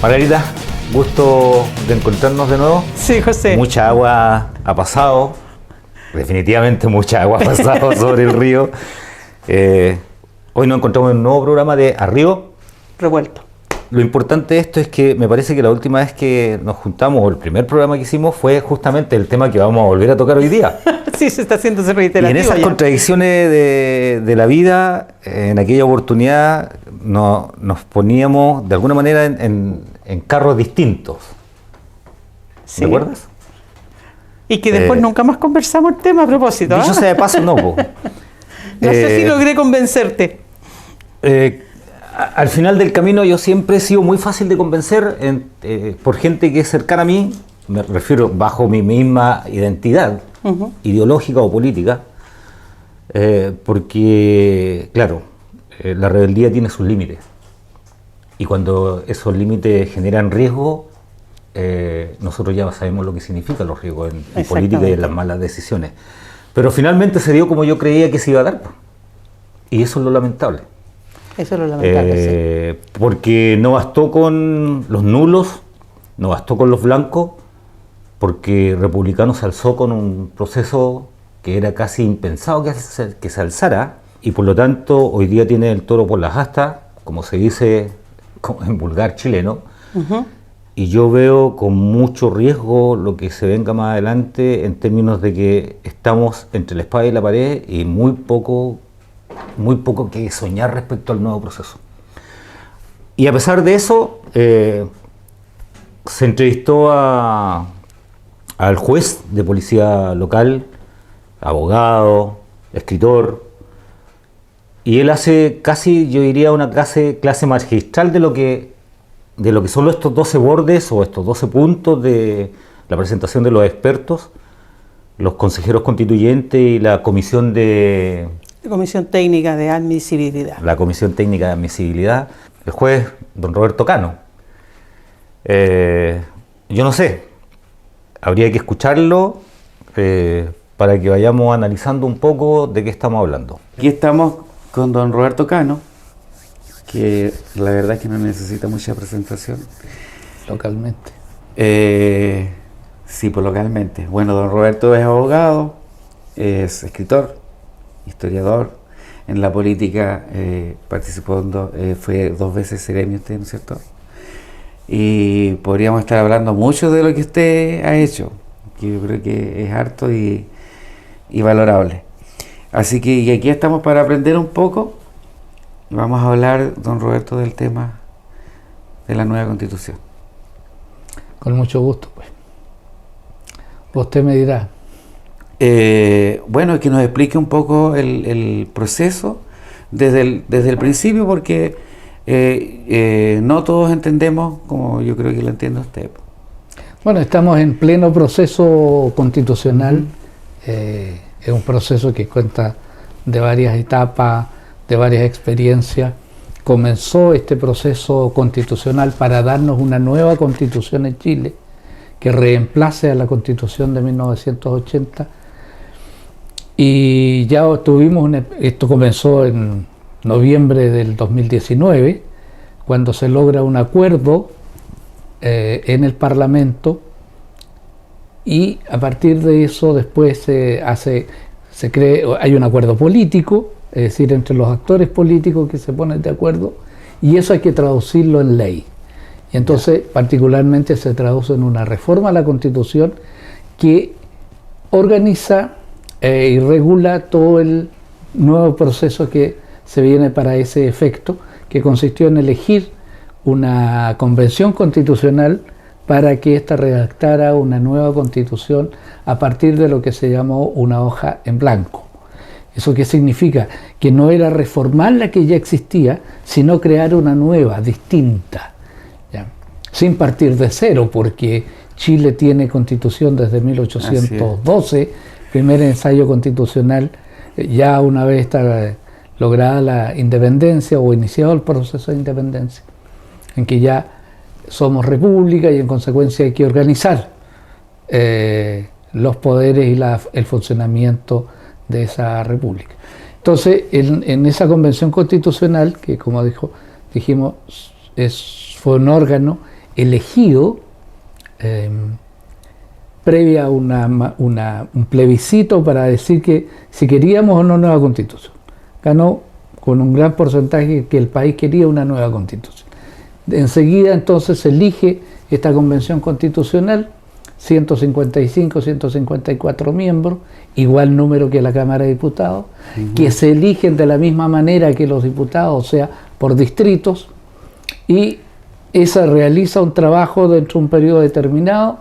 Margarita, gusto de encontrarnos de nuevo. Sí, José. Mucha agua ha pasado, definitivamente mucha agua ha pasado sobre el río. Hoy nos encontramos en un nuevo programa de Arriba Revuelto. Lo importante de esto es que me parece que la última vez que nos juntamos, o el primer programa que hicimos, fue justamente el tema que vamos a volver a tocar hoy día. Sí, se está haciendo reiterativo. Y en esas contradicciones de la vida, en aquella oportunidad nos poníamos de alguna manera en carros distintos. Sí. ¿Me acuerdas? Y que después nunca más conversamos el tema a propósito. Dicho sea de paso, no. No sé si logré convencerte. Al final del camino yo siempre he sido muy fácil de convencer por gente que es cercana a mí, me refiero bajo mi misma identidad ideológica o política, porque, claro, la rebeldía tiene sus límites. Y cuando esos límites generan riesgo, nosotros ya sabemos lo que significan los riesgos en política y en las malas decisiones. Pero finalmente se dio como yo creía que se iba a dar. Y eso es lo lamentable. Eso es lo lamentable, sí. Porque no bastó con los nulos, no bastó con los blancos, porque Republicano se alzó con un proceso que era casi impensado que se alzara, y por lo tanto hoy día tiene el toro por las astas, como se dice en vulgar chileno, y yo veo con mucho riesgo lo que se venga más adelante en términos de que estamos entre la espada y la pared y muy poco que soñar respecto al nuevo proceso. Y a pesar de eso, se entrevistó al juez de policía local, abogado, escritor, y él hace casi, yo diría, una clase magistral de lo que son estos 12 bordes o estos 12 puntos de la presentación de los expertos, los consejeros constituyentes y la comisión técnica de admisibilidad. La comisión técnica de admisibilidad, el juez don Roberto Cano. Yo no sé, habría que escucharlo para que vayamos analizando un poco de qué estamos hablando. Aquí estamos con don Roberto Cano, que la verdad es que no necesita mucha presentación. Localmente. Sí, pues localmente. Bueno, don Roberto es abogado, es escritor, historiador. En la política participó, fue 2 veces gremio usted, ¿no es cierto? Y podríamos estar hablando mucho de lo que usted ha hecho, que yo creo que es harto y valorable. Así que y aquí estamos para aprender un poco. Vamos a hablar, don Roberto, del tema de la nueva Constitución. Con mucho gusto, pues. Usted me dirá. Bueno, que nos explique un poco el proceso desde el principio, porque no todos entendemos como yo creo que lo entiende usted. Bueno, estamos en pleno proceso constitucional. Es un proceso que cuenta de varias etapas, de varias experiencias. Comenzó este proceso constitucional para darnos una nueva constitución en Chile que reemplace a la constitución de 1980. Y ya tuvimos, esto comenzó en noviembre del 2019, cuando se logra un acuerdo en el Parlamento, y a partir de eso después hay un acuerdo político, es decir, entre los actores políticos que se ponen de acuerdo, y eso hay que traducirlo en ley. Y entonces particularmente se traduce en una reforma a la Constitución que organiza y regula todo el nuevo proceso que se viene para ese efecto, que consistió en elegir una convención constitucional para que ésta redactara una nueva constitución a partir de lo que se llamó una hoja en blanco. ¿Eso qué significa? Que no era reformar la que ya existía, sino crear una nueva, distinta, ¿ya? Sin partir de cero, porque Chile tiene constitución desde 1812, primer ensayo constitucional, ya una vez está lograda la independencia o iniciado el proceso de independencia, en que ya somos república y en consecuencia hay que organizar los poderes y el funcionamiento de esa república. Entonces, en esa convención constitucional, que como dijimos, fue un órgano elegido previa a un plebiscito para decir que si queríamos o no nueva constitución. Ganó con un gran porcentaje que el país quería una nueva constitución. Enseguida entonces se elige esta convención constitucional, 155, 154 miembros, igual número que la Cámara de Diputados, que se eligen de la misma manera que los diputados, o sea, por distritos, y esa realiza un trabajo dentro de un periodo determinado,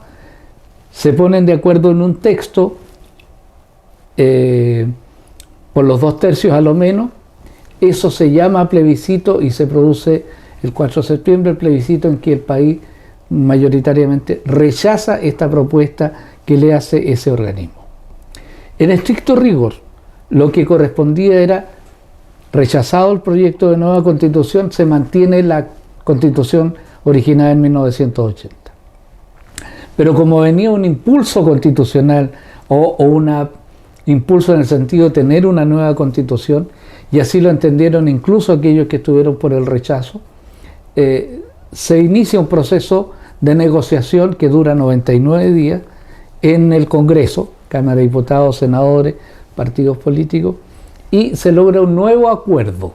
se ponen de acuerdo en un texto, por los 2/3 a lo menos, eso se llama plebiscito y se produce el 4 de septiembre el plebiscito en que el país mayoritariamente rechaza esta propuesta que le hace ese organismo. En estricto rigor, lo que correspondía era, rechazado el proyecto de nueva constitución, se mantiene la constitución originada en 1980. Pero como venía un impulso constitucional o un impulso en el sentido de tener una nueva constitución, y así lo entendieron incluso aquellos que estuvieron por el rechazo, se inicia un proceso de negociación que dura 99 días en el Congreso, Cámara de Diputados, senadores, partidos políticos, y se logra un nuevo acuerdo,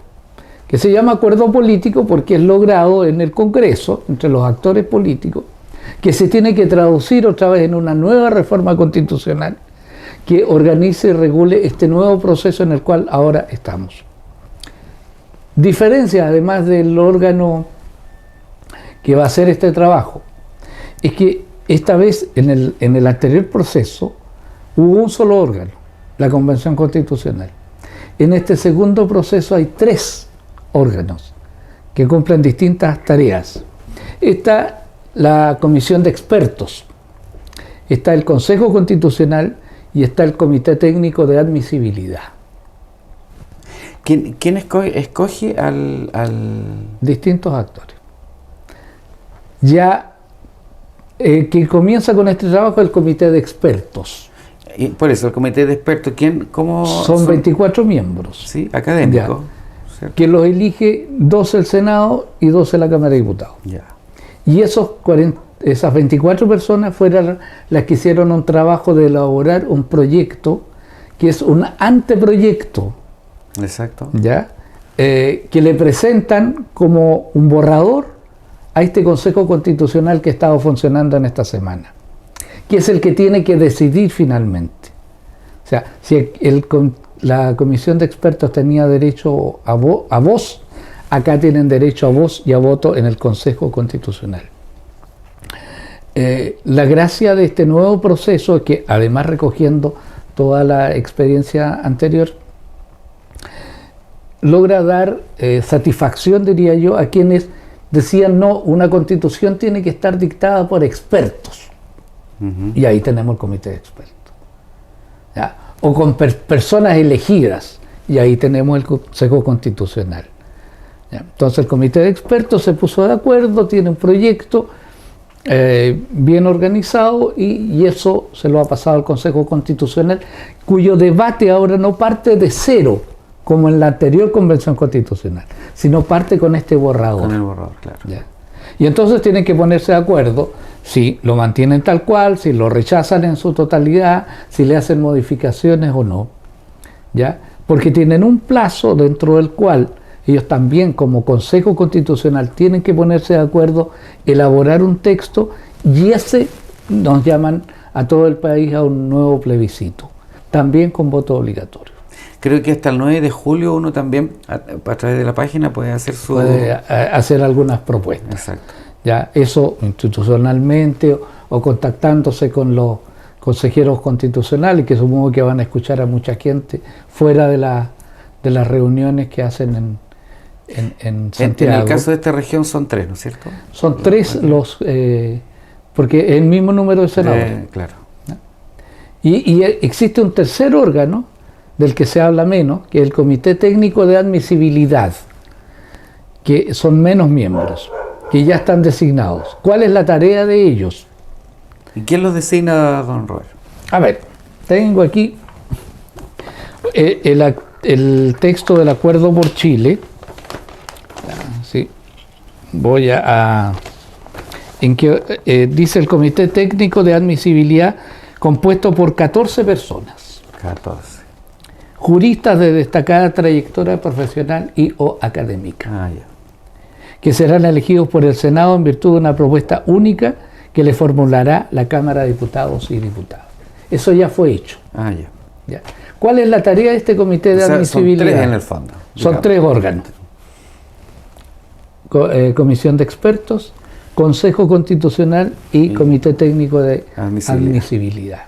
que se llama acuerdo político porque es logrado en el Congreso, entre los actores políticos, que se tiene que traducir otra vez en una nueva reforma constitucional que organice y regule este nuevo proceso en el cual ahora estamos. Diferencia, además del órgano que va a hacer este trabajo, es que esta vez en el anterior proceso hubo un solo órgano, la Convención Constitucional. En este segundo proceso hay 3 órganos que cumplen distintas tareas. Está la Comisión de Expertos, está el Consejo Constitucional y está el Comité Técnico de Admisibilidad. ¿Quién escoge al...? Distintos actores. Ya quien comienza con este trabajo es el Comité de Expertos. Y por eso, el Comité de Expertos, ¿cómo son 24 miembros. Sí, académicos. Que los elige 12 el Senado y 12 la Cámara de Diputados. Ya. Y esas 24 personas fueron las que hicieron un trabajo de elaborar un proyecto que es un anteproyecto. Exacto. ¿Ya? Que le presentan como un borrador a este Consejo Constitucional que ha estado funcionando en esta semana, que es el que tiene que decidir finalmente. O sea, si la Comisión de Expertos tenía derecho a voz, acá tienen derecho a voz y a voto en el Consejo Constitucional. La gracia de este nuevo proceso es que, además recogiendo toda la experiencia anterior, logra dar satisfacción, diría yo, a quienes decían no, una constitución tiene que estar dictada por expertos. Y ahí tenemos el Comité de Expertos. ¿Ya? O con personas elegidas, y ahí tenemos el Consejo Constitucional. ¿Ya? Entonces el Comité de Expertos se puso de acuerdo, tiene un proyecto bien organizado y eso se lo ha pasado al Consejo Constitucional, cuyo debate ahora no parte de cero, como en la anterior Convención Constitucional, sino parte con este borrador. Con el borrador, claro. ¿Ya? Y entonces tienen que ponerse de acuerdo si lo mantienen tal cual, si lo rechazan en su totalidad, si le hacen modificaciones o no. ¿Ya? Porque tienen un plazo dentro del cual ellos también como Consejo Constitucional tienen que ponerse de acuerdo, elaborar un texto y ese nos llaman a todo el país a un nuevo plebiscito, también con voto obligatorio. Creo que hasta el 9 de julio uno también, a través de la página, puede hacer hacer algunas propuestas. Exacto. Ya, eso institucionalmente o contactándose con los consejeros constitucionales, que supongo que van a escuchar a mucha gente fuera de las reuniones que hacen en Santiago. En el caso de esta región son 3, ¿no es cierto? Son 3 porque es el mismo número de senadores. Claro. Y existe un tercer órgano del que se habla menos, que es el Comité Técnico de Admisibilidad, que son menos miembros, que ya están designados. ¿Cuál es la tarea de ellos? ¿Y quién los designa, don Robert? A ver, tengo aquí el texto del Acuerdo por Chile. Sí, voy a en que dice el Comité Técnico de Admisibilidad, compuesto por 14 personas. 14. Juristas de destacada trayectoria profesional y o académica, Ya. que serán elegidos por el Senado en virtud de una propuesta única que le formulará la Cámara de Diputados y Diputadas. Eso ya fue hecho. Ya. ¿Ya? ¿Cuál es la tarea de este Comité de O sea, Admisibilidad? son 3 en el fondo. Son 3 órganos. Comisión de Expertos, Consejo Constitucional y Comité Técnico de Admisibilidad.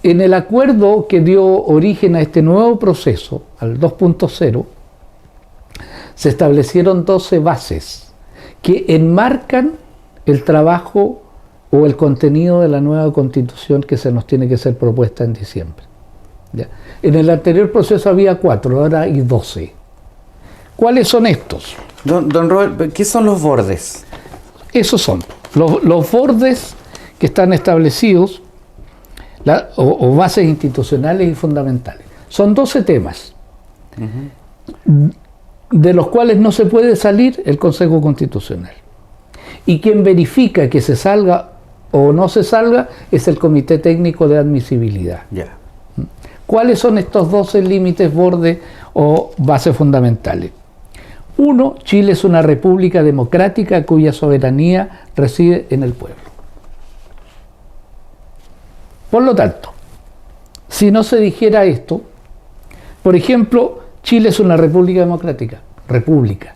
En el acuerdo que dio origen a este nuevo proceso, al 2.0, se establecieron 12 bases que enmarcan el trabajo o el contenido de la nueva Constitución que se nos tiene que ser propuesta en diciembre. ¿Ya? En el anterior proceso había 4, ahora hay 12. ¿Cuáles son estos? Don Robert, ¿qué son los bordes? Esos son los bordes que están establecidos o bases institucionales y fundamentales. Son 12 temas, de los cuales no se puede salir el Consejo Constitucional. Y quien verifica que se salga o no se salga es el Comité Técnico de Admisibilidad. Ya. ¿Cuáles son estos 12 límites, bordes o bases fundamentales? 1. Chile es una república democrática cuya soberanía reside en el pueblo. Por lo tanto, si no se dijera esto, por ejemplo, Chile es una república democrática, república.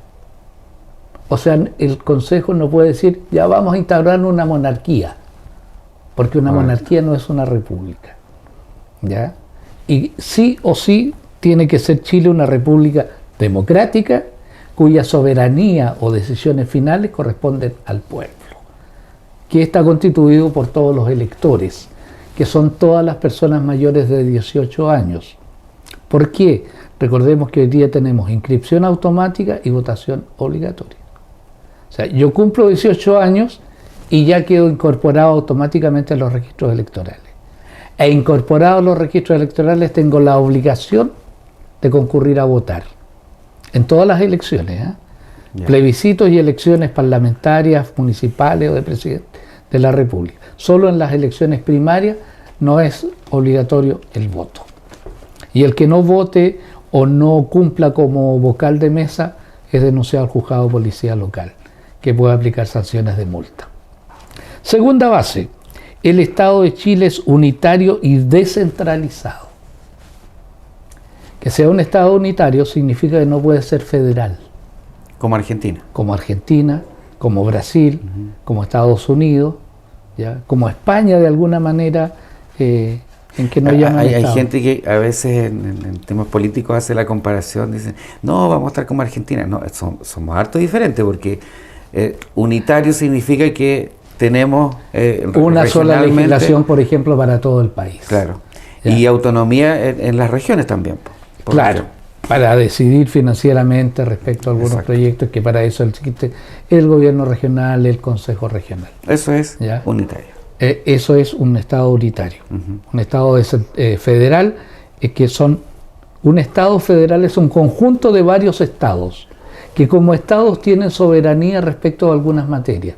O sea, el Consejo no puede decir, ya vamos a instaurar una monarquía, porque una monarquía no es una república. ¿Ya? Y sí o sí tiene que ser Chile una república democrática cuya soberanía o decisiones finales corresponden al pueblo, que está constituido por todos los electores, que son todas las personas mayores de 18 años. ¿Por qué? Recordemos que hoy día tenemos inscripción automática y votación obligatoria. O sea, yo cumplo 18 años y ya quedo incorporado automáticamente a los registros electorales. E incorporado a los registros electorales tengo la obligación de concurrir a votar en todas las elecciones, plebiscitos y elecciones parlamentarias, municipales o de presidente de la República. Solo en las elecciones primarias no es obligatorio el voto. Y el que no vote o no cumpla como vocal de mesa es denunciado al juzgado de policía local, que puede aplicar sanciones de multa. Segunda base, el Estado de Chile es unitario y descentralizado. Que sea un Estado unitario significa que no puede ser federal. Como Argentina. Como Argentina, como Brasil, como Estados Unidos, ¿ya? Como España de alguna manera, en que no llaman hay Estado. gente que a veces en temas políticos hace la comparación, dicen, no, vamos a estar como Argentina. No, somos harto diferentes porque unitario significa que tenemos una sola legislación, por ejemplo, para todo el país. Claro. ¿Ya? Y autonomía en las regiones también. Claro, para decidir financieramente respecto a algunos proyectos, que para eso existe el gobierno regional, el consejo regional. Eso es ¿Ya? unitario. Eso es un Estado unitario. Un Estado federal, que son... Un Estado federal es un conjunto de varios estados, que como estados tienen soberanía respecto a algunas materias.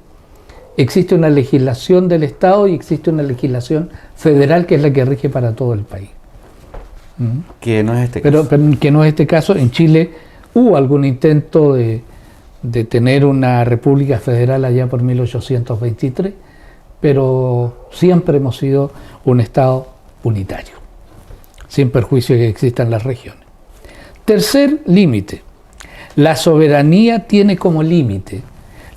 Existe una legislación del Estado y existe una legislación federal que es la que rige para todo el país. Que no es este caso. Pero que no es este caso. En Chile hubo algún intento de tener una república federal allá por 1823, pero siempre hemos sido un Estado unitario, sin perjuicio de que existan las regiones. Tercer límite, la soberanía tiene como límite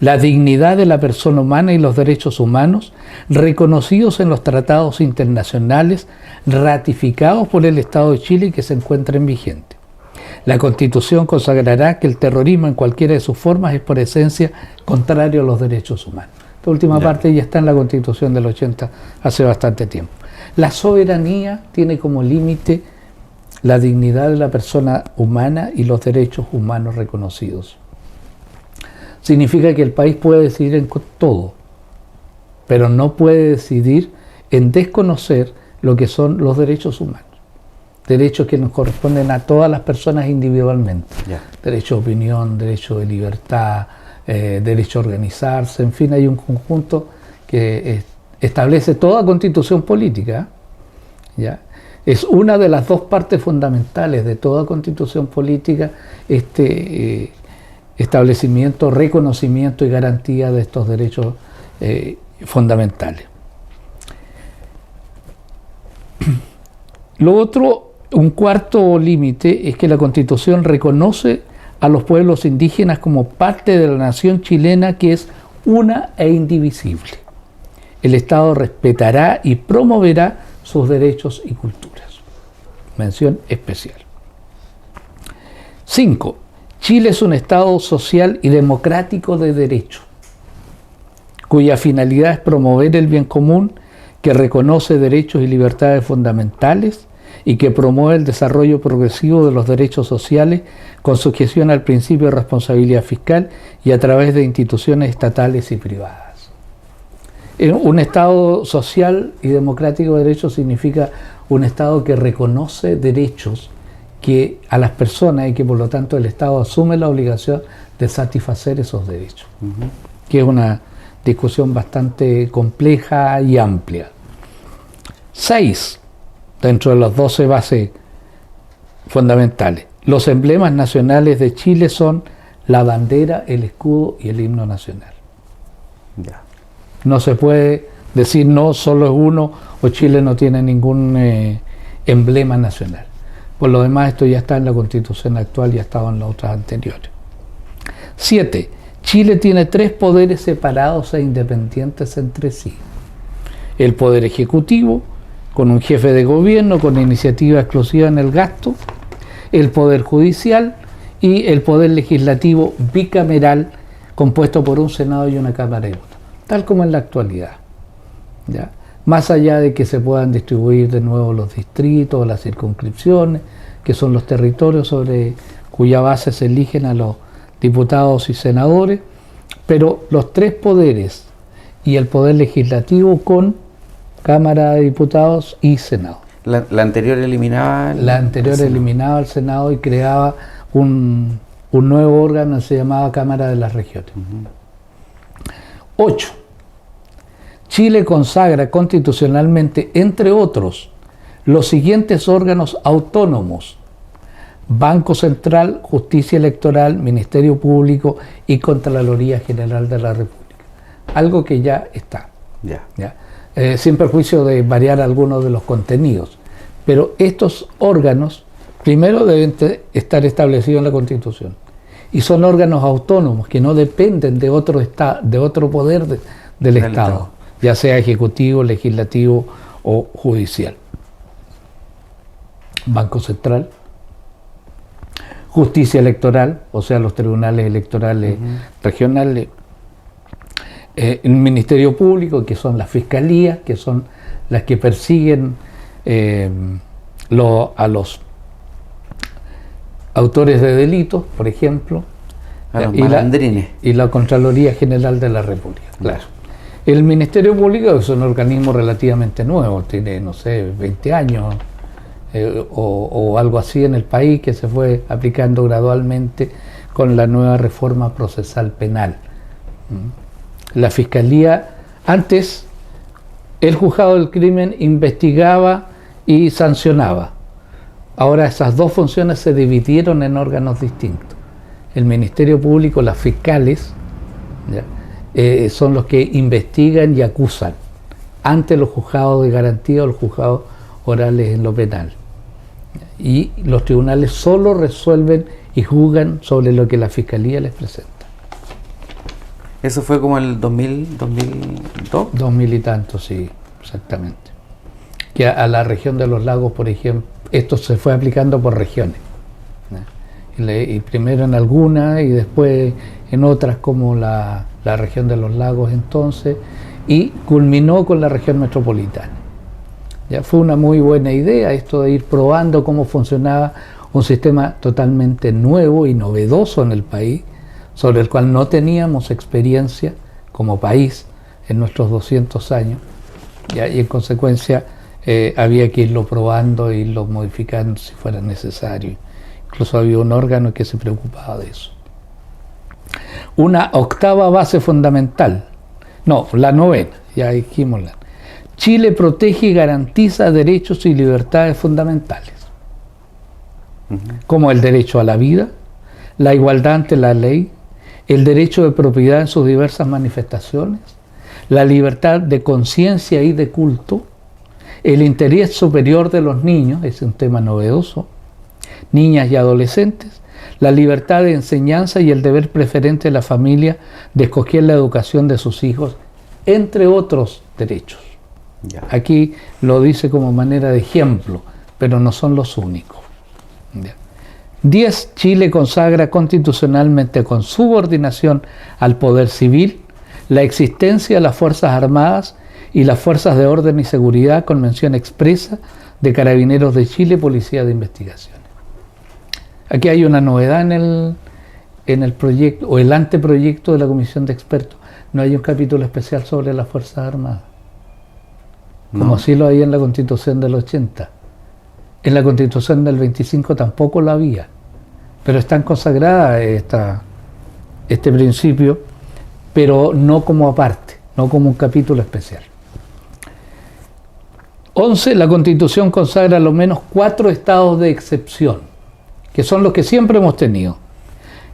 la dignidad de la persona humana y los derechos humanos reconocidos en los tratados internacionales ratificados por el Estado de Chile y que se encuentren vigentes. La Constitución consagrará que el terrorismo en cualquiera de sus formas es por esencia contrario a los derechos humanos. Esta última parte ya está en la Constitución del 80 hace bastante tiempo. La soberanía tiene como límite la dignidad de la persona humana y los derechos humanos reconocidos. Significa que el país puede decidir en todo, pero no puede decidir en desconocer lo que son los derechos humanos. Derechos que nos corresponden a todas las personas individualmente. Ya. Derecho de opinión, derecho de libertad, derecho a organizarse, en fin, hay un conjunto que establece toda constitución política, ¿ya? Es una de las dos partes fundamentales de toda constitución política, establecimiento, reconocimiento y garantía de estos derechos fundamentales. Lo otro, un cuarto límite, es que la Constitución reconoce a los pueblos indígenas como parte de la nación chilena, que es una e indivisible. El Estado respetará y promoverá sus derechos y culturas. Mención especial. 5. Chile es un Estado social y democrático de derecho, cuya finalidad es promover el bien común, que reconoce derechos y libertades fundamentales y que promueve el desarrollo progresivo de los derechos sociales con sujeción al principio de responsabilidad fiscal y a través de instituciones estatales y privadas. Un Estado social y democrático de derecho significa un Estado que reconoce derechos que a las personas y que por lo tanto el Estado asume la obligación de satisfacer esos derechos, que es una discusión bastante compleja y amplia. 6. Dentro de las 12 bases fundamentales. Los emblemas nacionales de Chile son la bandera, el escudo y el himno nacional. Ya. No se puede decir no, solo es uno, o Chile no tiene ningún emblema nacional. Por lo demás, esto ya está en la Constitución actual y ha estado en las otras anteriores. 7. Chile tiene 3 poderes separados e independientes entre sí. El poder ejecutivo, con un jefe de gobierno con iniciativa exclusiva en el gasto, el poder judicial y el poder legislativo bicameral, compuesto por un Senado y una Cámara de Diputados, tal como en la actualidad, ¿ya? Más allá de que se puedan distribuir de nuevo los distritos o las circunscripciones, que son los territorios sobre cuya base se eligen a los diputados y senadores, pero los 3 poderes y el poder legislativo con Cámara de Diputados y Senado. La anterior eliminaba eliminaba el Senado y creaba un nuevo órgano que se llamaba Cámara de las Regiones. 8. Chile consagra constitucionalmente, entre otros, los siguientes órganos autónomos: Banco Central, Justicia Electoral, Ministerio Público y Contraloría General de la República. Algo que ya está. ¿Ya? Sin perjuicio de variar algunos de los contenidos. Pero estos órganos, primero, deben estar establecidos en la Constitución. Y son órganos autónomos que no dependen de otro poder del Estado, ya sea ejecutivo, legislativo o judicial. Banco Central, Justicia Electoral, o sea, los tribunales electorales regionales, el Ministerio Público, que son las fiscalías, que son las que persiguen a los autores de delitos, por ejemplo, a los malandrines. Y la Contraloría General de la República. Claro. El Ministerio Público es un organismo relativamente nuevo, tiene, no sé, 20 años o algo así en el país, que se fue aplicando gradualmente con la nueva reforma procesal penal. La Fiscalía, antes, el juzgado del crimen investigaba y sancionaba. Ahora esas dos funciones se dividieron en órganos distintos. El Ministerio Público, las fiscales, son los que investigan y acusan ante los juzgados de garantía o los juzgados orales en lo penal. Y los tribunales solo resuelven y juzgan sobre lo que la Fiscalía les presenta. ¿Eso fue como el 2002? 2000 y tanto, sí, exactamente. Que a la región de los lagos, por ejemplo, esto se fue aplicando por regiones. Y primero en algunas y después en otras, como la región de los lagos entonces, y culminó con la región metropolitana. Ya fue una muy buena idea esto de ir probando cómo funcionaba un sistema totalmente nuevo y novedoso en el país, sobre el cual no teníamos experiencia como país en nuestros 200 años, ¿ya? Y en consecuencia había que irlo probando e irlo modificando si fuera necesario. Incluso había un órgano que se preocupaba de eso. una octava base fundamental. No, la novena, ya dijimos. Chile protege y garantiza derechos y libertades fundamentales, como el derecho a la vida, la igualdad ante la ley, el derecho de propiedad en sus diversas manifestaciones, la libertad de conciencia y de culto, el interés superior de los niños, es un tema novedoso, niñas y adolescentes, la libertad de enseñanza y el deber preferente de la familia de escoger la educación de sus hijos, entre otros derechos. Ya. Aquí lo dice como manera de ejemplo, pero no son los únicos. 10. Chile consagra constitucionalmente con subordinación al poder civil la existencia de las Fuerzas Armadas y las Fuerzas de Orden y Seguridad con mención expresa de Carabineros de Chile, Policía de Investigaciones. Aquí hay una novedad en el proyecto o el anteproyecto de la Comisión de Expertos. No hay un capítulo especial sobre las Fuerzas Armadas, como sí lo hay en la Constitución del 80. En la Constitución del 25 tampoco lo había, pero están consagradas este principio, pero no como aparte, no como un capítulo especial. 11. La Constitución consagra al menos 4 estados de excepción, que son los que siempre hemos tenido: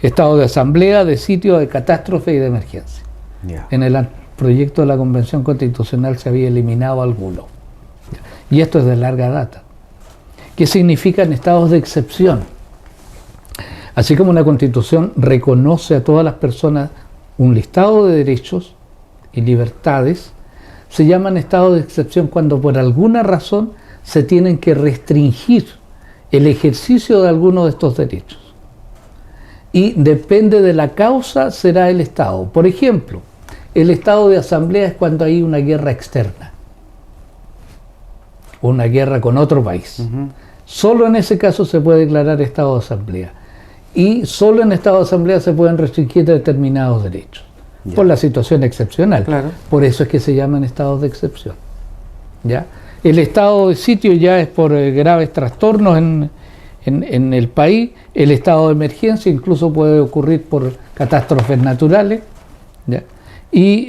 estado de asamblea, de sitio, de catástrofe y de emergencia. Ya. En el proyecto de la Convención Constitucional se había eliminado alguno. Y esto es de larga data. ¿Qué significan estados de excepción? Así como una Constitución reconoce a todas las personas un listado de derechos y libertades, se llaman estados de excepción cuando por alguna razón se tienen que restringir el ejercicio de alguno de estos derechos. Y depende de la causa será el estado. Por ejemplo, el estado de asamblea es cuando hay una guerra externa, una guerra con otro país. Solo en ese caso se puede declarar estado de asamblea. Y solo en estado de asamblea se pueden restringir determinados derechos, por la situación excepcional. Claro. Por eso es que se llaman estados de excepción. ¿Ya? El estado de sitio ya es por graves trastornos en el país. El estado de emergencia incluso puede ocurrir por catástrofes naturales. ¿Ya? Y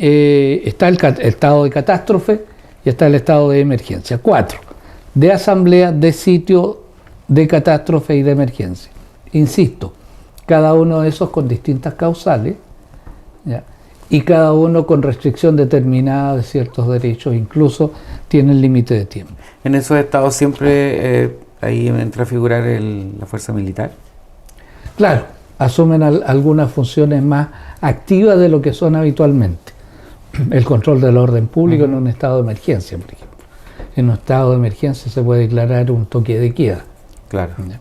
está el estado de catástrofe y está el estado de emergencia. 4. De asamblea, de sitio, de catástrofe y de emergencia. Insisto, cada uno de esos con distintas causales, ¿ya? Y cada uno con restricción determinada de ciertos derechos, incluso tienen límite de tiempo. En esos estados siempre ahí entra a figurar la fuerza militar. Claro, asumen algunas funciones más activas de lo que son habitualmente. El control del orden público en un estado de emergencia, por ejemplo. En un estado de emergencia se puede declarar un toque de queda. Claro. ¿Ya?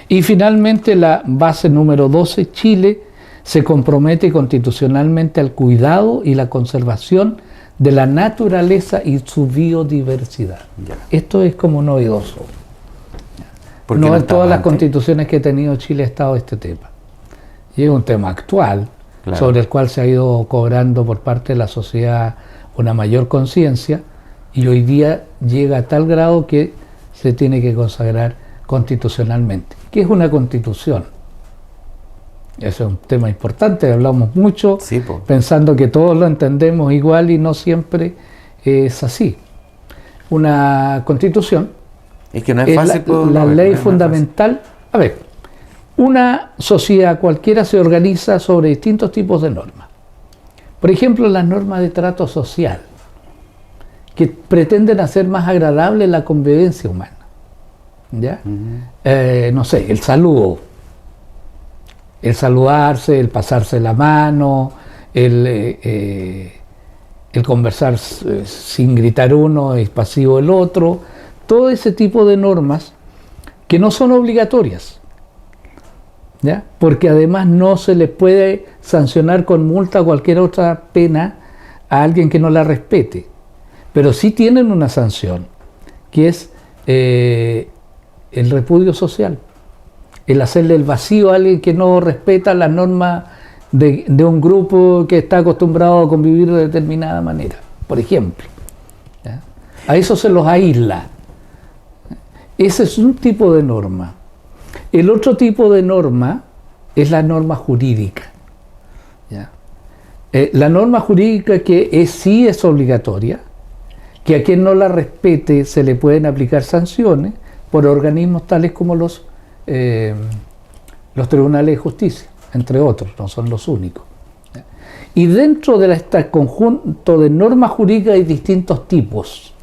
Y finalmente la base número 12, Chile se compromete constitucionalmente al cuidado y la conservación de la naturaleza y su biodiversidad. Ya. Esto es como novedoso. ¿Por qué No en estaba todas las antes? constituciones que ha tenido Chile ha estado este tema. Y es un tema actual, Claro. sobre el cual se ha ido cobrando por parte de la sociedad una mayor conciencia, y hoy día llega a tal grado que se tiene que consagrar constitucionalmente. ¿Qué es una constitución? Eso es un tema importante, hablamos mucho, Sí, po. pensando que todos lo entendemos igual y no siempre es así. Una constitución Es que no es es fácil. pues, la Robert, ley no es fundamental. A ver, una sociedad cualquiera se organiza sobre distintos tipos de normas. Por ejemplo, las normas de trato social, que pretenden hacer más agradable la convivencia humana. ¿Ya? No sé, el saludo, el saludarse, el pasarse la mano, el conversar sin gritar uno y pasivo el otro, todo ese tipo de normas que no son obligatorias, ¿ya? Porque además no se le puede sancionar con multa o cualquier otra pena a alguien que no la respete, pero sí tienen una sanción, que es el repudio social, el hacerle el vacío a alguien que no respeta las normas de un grupo que está acostumbrado a convivir de determinada manera, por ejemplo. ¿Ya? A eso se los aísla. Ese es un tipo de norma. El otro tipo de norma es la norma jurídica. La norma jurídica que sí es obligatoria, que a quien no la respete se le pueden aplicar sanciones por organismos tales como los tribunales de justicia, entre otros, no son los únicos. Y dentro de este conjunto de normas jurídicas hay distintos tipos.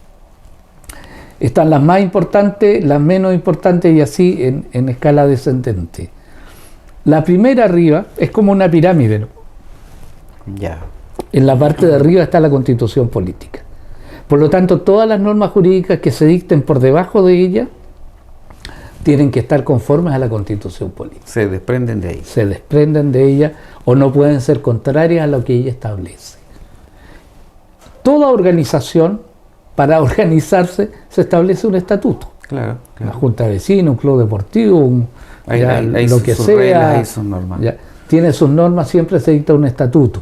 Están las más importantes, las menos importantes y así en escala descendente. La primera arriba es como una pirámide, ¿no? Ya. En la parte de arriba está la Constitución política. Por lo tanto, todas las normas jurídicas que se dicten por debajo de ella tienen que estar conformes a la Constitución política. Se desprenden de ahí. Se desprenden de ella o no pueden ser contrarias a lo que ella establece. Toda organización, para organizarse, se establece un estatuto. Claro, Una claro. junta de vecinos, un club deportivo, Hay lo que sus sea. reglas, hay sus normas. Ya, tiene sus normas, siempre se dicta un estatuto.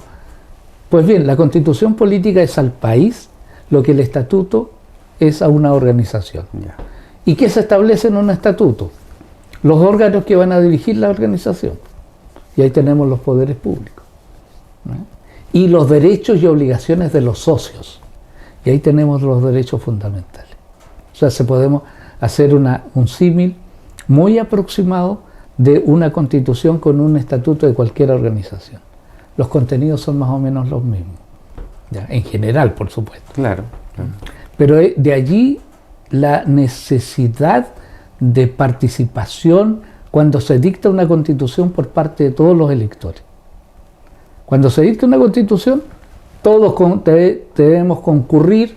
Pues bien, la Constitución política es al país lo que el estatuto es a una organización. Ya. ¿Y qué se establece en un estatuto? Los órganos que van a dirigir la organización. Y ahí tenemos los poderes públicos, ¿no? Y los derechos y obligaciones de los socios. Y ahí tenemos los derechos fundamentales. O sea, podemos hacer un símil muy aproximado de una constitución con un estatuto de cualquier organización. Los contenidos son más o menos los mismos. Ya, en general, por supuesto. Claro, claro. Pero de allí la necesidad de participación cuando se dicta una constitución por parte de todos los electores. Cuando se dicta una constitución, todos debemos concurrir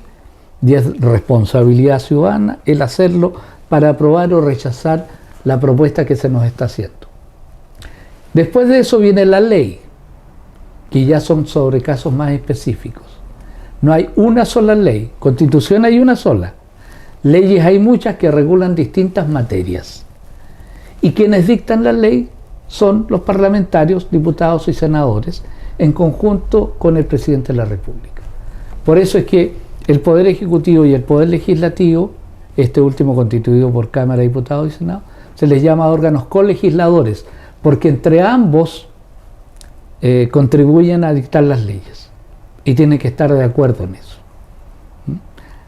y es responsabilidad ciudadana el hacerlo para aprobar o rechazar la propuesta que se nos está haciendo. Después de eso viene la ley, que ya son sobre casos más específicos. No hay una sola ley, constitución hay una sola. Leyes hay muchas que regulan distintas materias. Y quienes dictan la ley son los parlamentarios, diputados y senadores, en conjunto con el presidente de la República. Por eso es que el Poder Ejecutivo y el Poder Legislativo, este último constituido por Cámara de Diputados y Senado, se les llama órganos colegisladores, porque entre ambos contribuyen a dictar las leyes y tienen que estar de acuerdo en eso.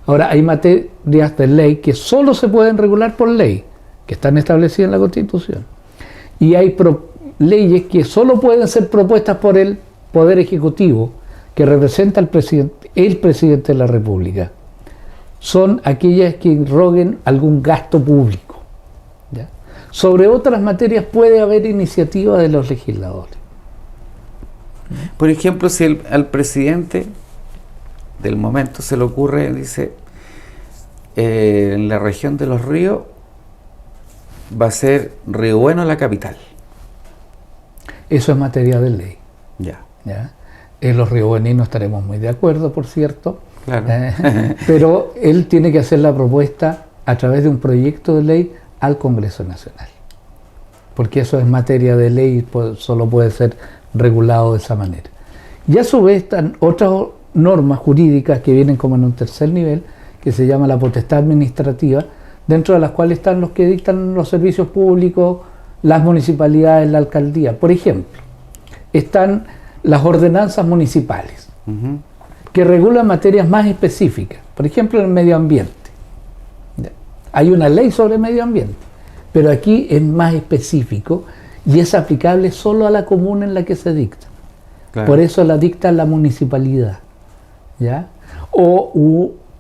Ahora, hay materias de ley que solo se pueden regular por ley, que están establecidas en la Constitución, y hay leyes que solo pueden ser propuestas por el Poder Ejecutivo, que representa al presidente de la República. Son aquellas que roguen algún gasto público, ¿ya? Sobre otras materias puede haber iniciativa de los legisladores. Por ejemplo, si al presidente del momento se le ocurre, dice, en la región de los ríos va a ser Río Bueno la capital. Eso es materia de ley. Ya. ¿Ya? Los riobueninos estaremos muy de acuerdo, por cierto, Claro. pero él tiene que hacer la propuesta a través de un proyecto de ley al Congreso Nacional, porque eso es materia de ley y solo puede ser regulado de esa manera. Y a su vez están otras normas jurídicas que vienen como en un tercer nivel, que se llama la potestad administrativa, dentro de las cuales están los que dictan los servicios públicos, las municipalidades, la alcaldía. Por ejemplo, están las ordenanzas municipales, Ujú. que regulan materias más específicas. Por ejemplo, en el medio ambiente. Hay una ley sobre medio ambiente, pero aquí es más específico y es aplicable solo a la comuna en la que se dicta. Claro. Por eso la dicta la municipalidad, ¿ya? O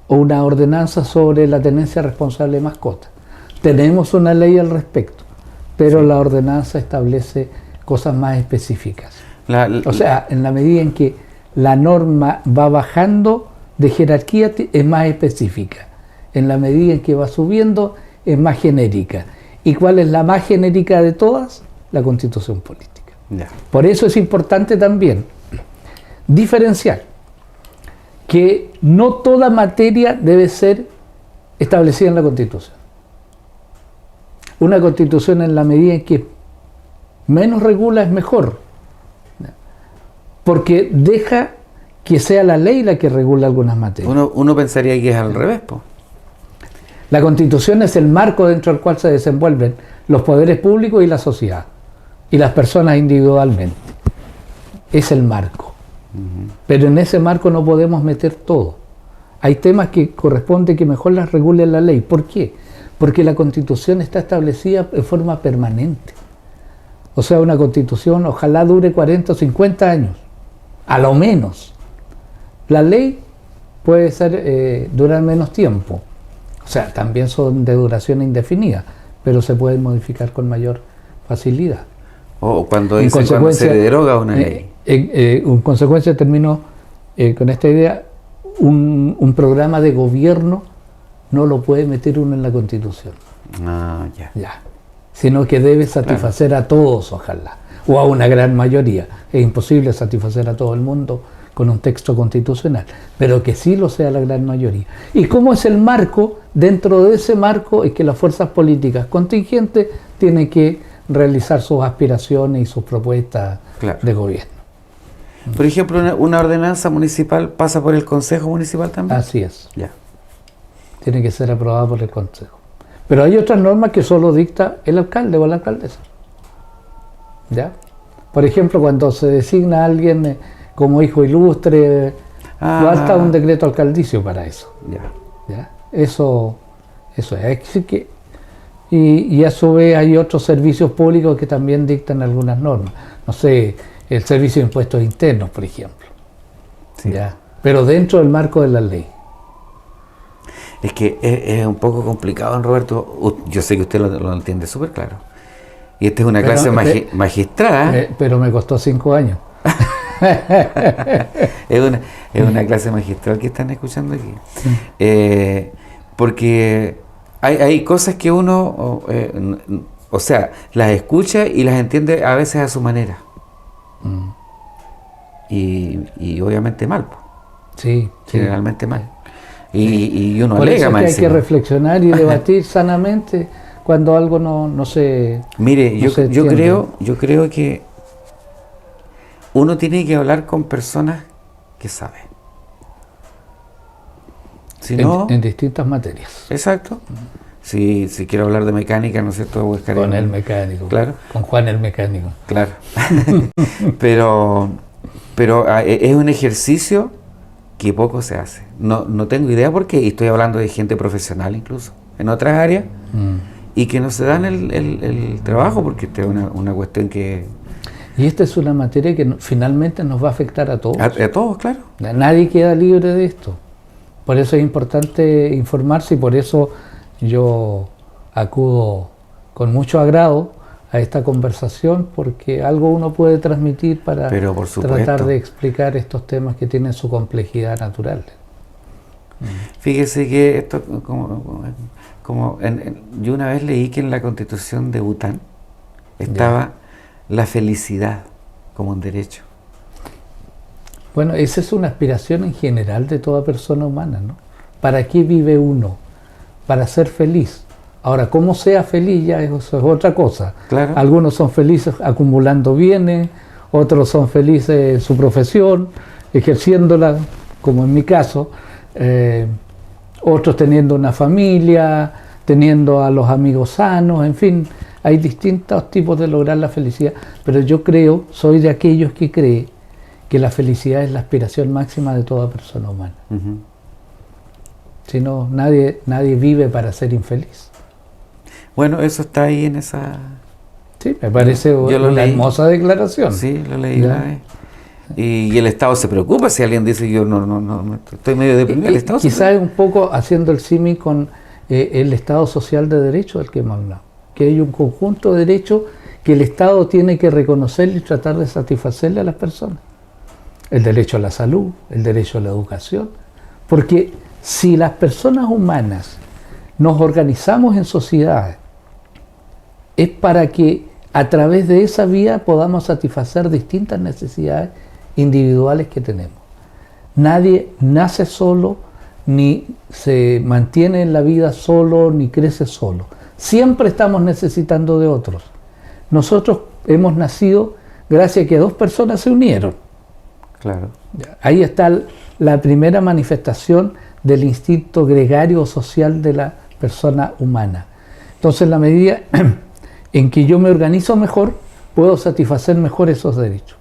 una ordenanza sobre la tenencia responsable de mascotas. Tenemos una ley al respecto, pero Sí. la ordenanza establece cosas más específicas. O sea, en la medida en que la norma va bajando de jerarquía es más específica. En la medida en que va subiendo es más genérica. ¿Y cuál es la más genérica de todas? La Constitución política. Ya. Por eso es importante también diferenciar que no toda materia debe ser establecida en la Constitución. Una Constitución, en la medida en que menos regula, es mejor, porque deja que sea la ley la que regula algunas materias. Uno pensaría que es al revés, po. La Constitución es el marco dentro del cual se desenvuelven los poderes públicos y la sociedad, y las personas individualmente. Es el marco. Pero en ese marco no podemos meter todo. Hay temas que corresponde que mejor las regule la ley. ¿Por qué? Porque la Constitución está establecida de forma permanente. O sea, una Constitución ojalá dure 40 o 50 años, a lo menos. La ley puede ser durar menos tiempo. O sea, también son de duración indefinida, pero se pueden modificar con mayor facilidad. O cuando se deroga una ley. En consecuencia, termino con esta idea, un programa de gobierno no lo puede meter uno en la Constitución. Ah, ya. Ya. Sino que debe satisfacer a todos, ojalá, o a una gran mayoría. Es imposible satisfacer a todo el mundo con un texto constitucional, pero que sí lo sea la gran mayoría. ¿Y cómo es el marco? Dentro de ese marco es que las fuerzas políticas contingentes tienen que realizar sus aspiraciones y sus propuestas de gobierno. Por ejemplo, una ordenanza municipal pasa por el Consejo Municipal también. Así es. Ya. Tiene que ser aprobada por el Consejo. Pero hay otras normas que solo dicta el alcalde o la alcaldesa. ¿Ya? Por ejemplo, cuando se designa a alguien como hijo ilustre, basta un decreto alcaldicio para eso. ¿Ya? Eso es. Así que, y a su vez hay otros servicios públicos que también dictan algunas normas. No sé, el servicio de impuestos internos, por ejemplo. Sí. ¿Ya? Pero dentro del marco de la ley. Es que es un poco complicado, don Roberto. Yo sé que usted lo entiende súper claro. Y esta es una clase magistrada. Pero me costó 5 años. Es una clase magistral que están escuchando aquí. Porque hay cosas que uno, o sea, las escucha y las entiende a veces a su manera. Y obviamente mal. Sí. Generalmente mal. Y uno por alega eso más. Hay que reflexionar y debatir sanamente cuando algo no se. Mire, yo creo que uno tiene que hablar con personas que saben. Si no, en distintas materias. Exacto. Si quiero hablar de mecánica, ¿no es cierto? Buscaré con el mecánico. Claro. Con Juan el mecánico. Claro. pero es un ejercicio que poco se hace. No tengo idea por qué, y estoy hablando de gente profesional incluso, en otras áreas, y que no se dan el trabajo, porque esta es una cuestión que... Y esta es una materia que finalmente nos va a afectar a todos. A todos, claro. Nadie queda libre de esto. Por eso es importante informarse y por eso yo acudo con mucho agrado a esta conversación, porque algo uno puede transmitir para tratar de explicar estos temas que tienen su complejidad natural. Fíjese que esto, yo una vez leí que en la Constitución de Bután estaba la felicidad como un derecho. Bueno, esa es una aspiración en general de toda persona humana, ¿no? ¿Para qué vive uno? Para ser feliz. Ahora, cómo sea feliz ya eso es otra cosa. Claro. Algunos son felices acumulando bienes, otros son felices en su profesión, ejerciéndola, como en mi caso, otros teniendo una familia, teniendo a los amigos sanos, en fin, hay distintos tipos de lograr la felicidad, pero yo soy de aquellos que cree que la felicidad es la aspiración máxima de toda persona humana. Si no, nadie vive para ser infeliz. Bueno, eso está ahí en esa... Sí, me parece una hermosa declaración. Sí, lo leí una vez. Y el Estado se preocupa si alguien dice yo no estoy medio deprimido. El Estado quizás un poco haciendo el símil con el Estado social de derecho del que hemos hablado, que hay un conjunto de derechos que el Estado tiene que reconocer y tratar de satisfacerle a las personas. El derecho a la salud, el derecho a la educación, porque si las personas humanas nos organizamos en sociedades, es para que a través de esa vía podamos satisfacer distintas necesidades individuales que tenemos. Nadie nace solo, ni se mantiene en la vida solo, ni crece solo. Siempre estamos necesitando de otros. Nosotros hemos nacido gracias a que 2 personas se unieron. Claro. Ahí está la primera manifestación del instinto gregario o social de la persona humana. Entonces, en la medida en que yo me organizo mejor, puedo satisfacer mejor esos derechos.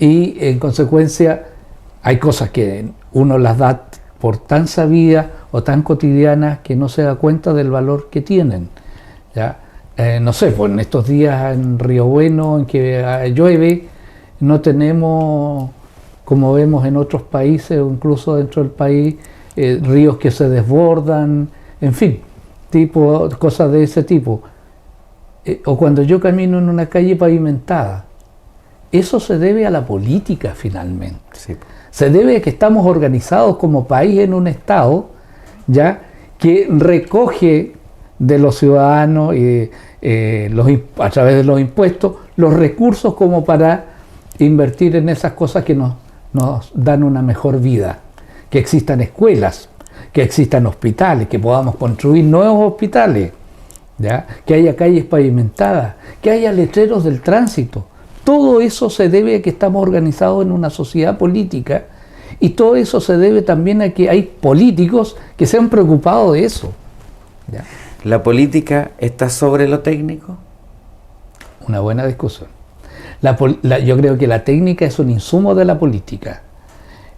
Y en consecuencia hay cosas que uno las da por tan sabidas o tan cotidianas que no se da cuenta del valor que tienen. ¿Ya? No sé, pues en estos días en Río Bueno, en que llueve, no tenemos, como vemos en otros países o incluso dentro del país, ríos que se desbordan, en fin, cosas de ese tipo. O cuando yo camino en una calle pavimentada, eso se debe a la política finalmente. Sí. Se debe a que estamos organizados como país en un Estado, ¿ya?, que recoge de los ciudadanos a través de los impuestos los recursos como para invertir en esas cosas que nos dan una mejor vida. Que existan escuelas, que existan hospitales, que podamos construir nuevos hospitales, ¿ya?, que haya calles pavimentadas, que haya letreros del tránsito. Todo eso se debe a que estamos organizados en una sociedad política, y todo eso se debe también a que hay políticos que se han preocupado de eso. ¿Ya? ¿La política está sobre lo técnico? Una buena discusión. Yo creo que la técnica es un insumo de la política,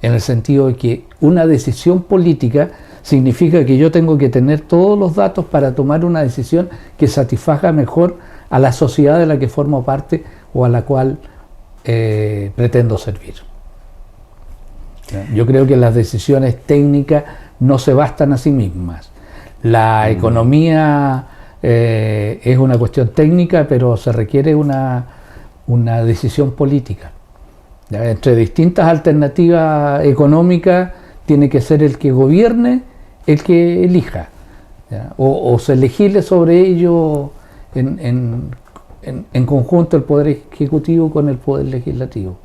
en el sentido de que una decisión política significa que yo tengo que tener todos los datos para tomar una decisión que satisfaga mejor a la sociedad de la que formo parte o a la cual pretendo servir. Yo creo que las decisiones técnicas no se bastan a sí mismas. La economía es una cuestión técnica, pero se requiere una decisión política. ¿Ya? Entre distintas alternativas económicas tiene que ser el que gobierne el que elija, ¿ya? O se legisle sobre ello en conjunto el Poder Ejecutivo con el Poder Legislativo.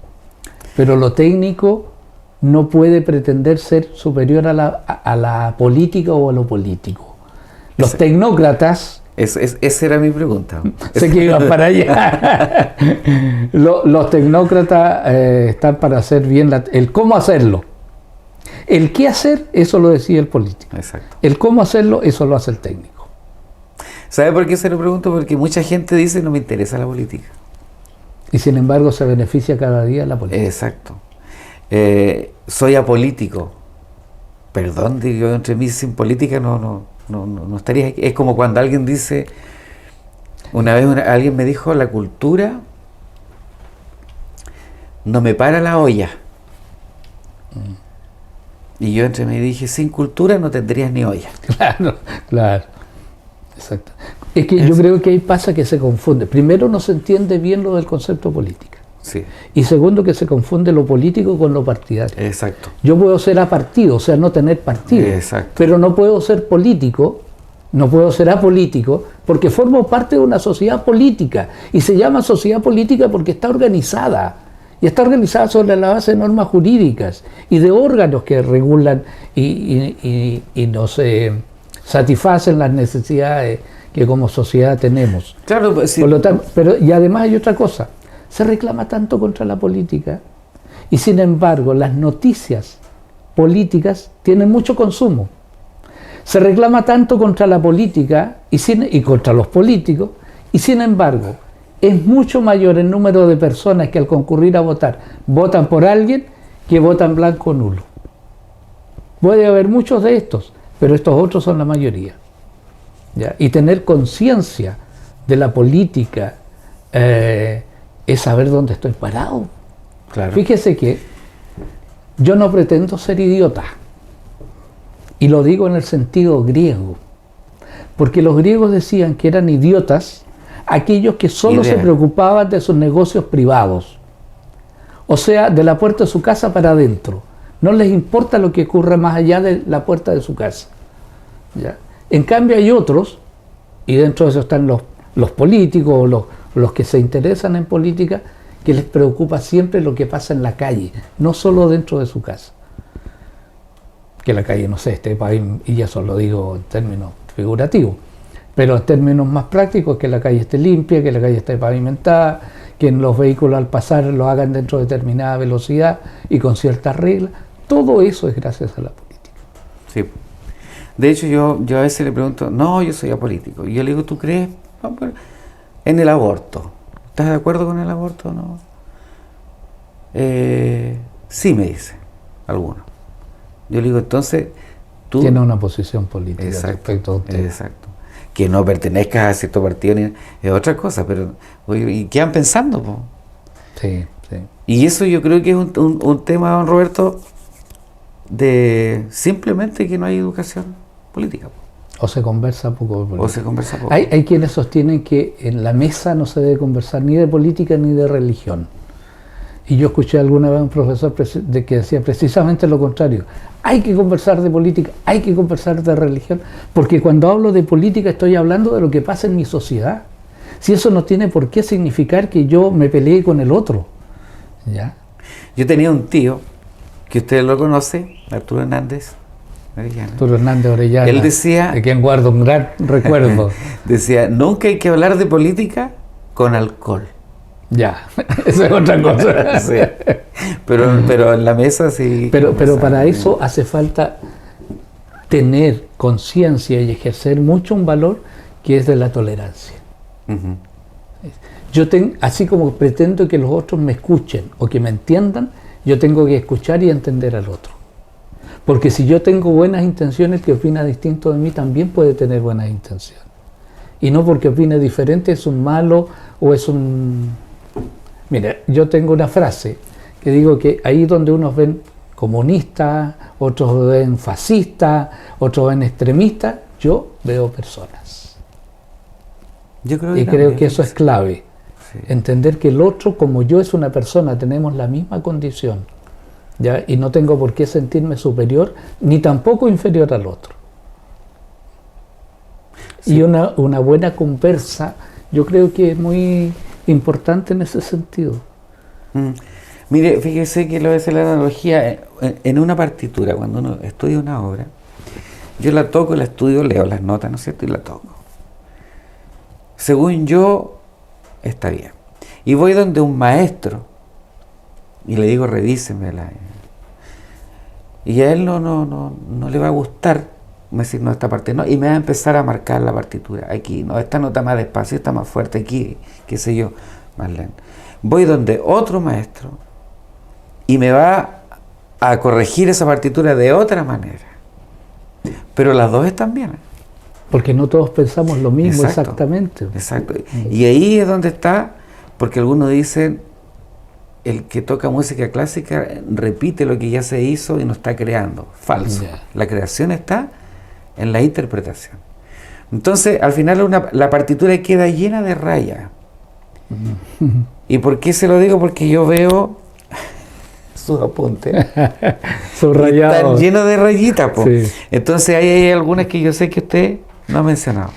Pero lo técnico no puede pretender ser superior a la política o a lo político. Los tecnócratas... Esa era mi pregunta. Sé que iban para allá. Los tecnócratas están para hacer bien el cómo hacerlo. El qué hacer, eso lo decide el político. Exacto. El cómo hacerlo, eso lo hace el técnico. ¿Sabe por qué se lo pregunto? Porque mucha gente dice no me interesa la política. Y sin embargo se beneficia cada día la política. Exacto. Soy apolítico. Perdón, digo, entre mí sin política no estaría aquí. Es como cuando alguien dice, una vez alguien me dijo, la cultura no me para la olla. Y yo entre mí dije, sin cultura no tendrías ni olla. Claro. Exacto. Es que yo creo que ahí pasa que se confunde. Primero, no se entiende bien lo del concepto política. Sí. Y segundo, que se confunde lo político con lo partidario. Exacto. Yo puedo ser apartido, o sea, no tener partido. Exacto. Pero no puedo ser político, no puedo ser apolítico, porque formo parte de una sociedad política. Y se llama sociedad política porque está organizada. Y está organizada sobre la base de normas jurídicas y de órganos que regulan y nos satisfacen las necesidades que como sociedad tenemos. Claro, sí. Por lo tanto, y además hay otra cosa. Se reclama tanto contra la política y sin embargo las noticias políticas tienen mucho consumo. Se reclama tanto contra la política y contra los políticos y sin embargo es mucho mayor el número de personas que al concurrir a votar votan por alguien que votan blanco o nulo. Puede haber muchos de estos, pero estos otros son la mayoría. ¿Ya? Y tener conciencia de la política es saber dónde estoy parado. Claro. Fíjese que yo no pretendo ser idiota, y lo digo en el sentido griego, porque los griegos decían que eran idiotas aquellos que solo se preocupaban de sus negocios privados, o sea, de la puerta de su casa para adentro. No les importa lo que ocurra más allá de la puerta de su casa. ¿Ya? En cambio hay otros, y dentro de eso están los políticos o los que se interesan en política, que les preocupa siempre lo que pasa en la calle, no solo dentro de su casa. Que la calle, no sé, esté pavimentada, y eso lo digo en términos figurativos, pero en términos más prácticos, que la calle esté limpia, que la calle esté pavimentada, que los vehículos al pasar lo hagan dentro de determinada velocidad y con ciertas reglas. Todo eso es gracias a la política. Sí. De hecho, yo a veces le pregunto, no, yo soy apolítico. Y yo le digo, ¿tú crees? En el aborto. ¿Estás de acuerdo con el aborto o no? Sí, me dice, algunos. Yo le digo, entonces, tú... Tiene una posición política Exacto, respecto a usted. exacto. Que no pertenezcas a cierto partido es otra cosa, pero oye, ¿y qué van pensando, po? Sí, sí. Y eso yo creo que es un tema, don Roberto, de simplemente que no hay educación política, po. O se conversa poco de política. O se conversa poco. Hay quienes sostienen que en la mesa no se debe conversar ni de política ni de religión. Y yo escuché alguna vez a un profesor que decía precisamente lo contrario. Hay que conversar de política, hay que conversar de religión, porque cuando hablo de política estoy hablando de lo que pasa en mi sociedad. Si eso no tiene por qué significar que yo me peleé con el otro. ¿Ya? Yo tenía un tío, que usted lo conoce, Arturo Hernández Orellana. Arturo Hernández Orellana, Él decía, de quien guardo un gran recuerdo. decía, nunca hay que hablar de política con alcohol. Ya, esa es otra cosa. Sí. Pero en la mesa sí. Pero para eso hace falta tener conciencia y ejercer mucho un valor que es de la tolerancia. Ujú. Así como pretendo que los otros me escuchen o que me entiendan, yo tengo que escuchar y entender al otro. Porque si yo tengo buenas intenciones, el que opina distinto de mí también puede tener buenas intenciones. Y no porque opine diferente es un malo o es un... Mira, yo tengo una frase que digo que ahí donde unos ven comunistas, otros ven fascistas, otros ven extremistas, yo veo personas. Yo creo Y que creo también, que eso es clave. sí. Entender que el otro, como yo, es una persona, tenemos la misma condición, ¿ya? Y no tengo por qué sentirme superior, ni tampoco inferior al otro. Sí. Y una buena conversa, yo creo que es muy importante en ese sentido. Mm. Mire, fíjese que lo es la analogía en una partitura, cuando uno estudia una obra, yo la toco, la estudio, leo las notas, ¿no es cierto? Y la toco. Según yo, está bien. Y voy donde un maestro y le digo, revísemela. Y a él no le va a gustar, me decir, no, esta parte no, y me va a empezar a marcar la partitura. Aquí, no, esta nota más despacio, esta más fuerte, aquí, qué sé yo, más lento. Voy donde otro maestro y me va a corregir esa partitura de otra manera. Pero las dos están bien. Porque no todos pensamos lo mismo. Exacto, exactamente. Exacto. Y ahí es donde está, porque algunos dicen, el que toca música clásica repite lo que ya se hizo y no está creando. Falso. Yeah. La creación está en la interpretación. Entonces, al final la partitura queda llena de rayas. ¿Y por qué se lo digo? Porque yo veo sus apuntes. Subrayado. Están llenos de rayitas, po. Sí. Entonces ahí hay algunas que yo sé que usted no ha mencionado.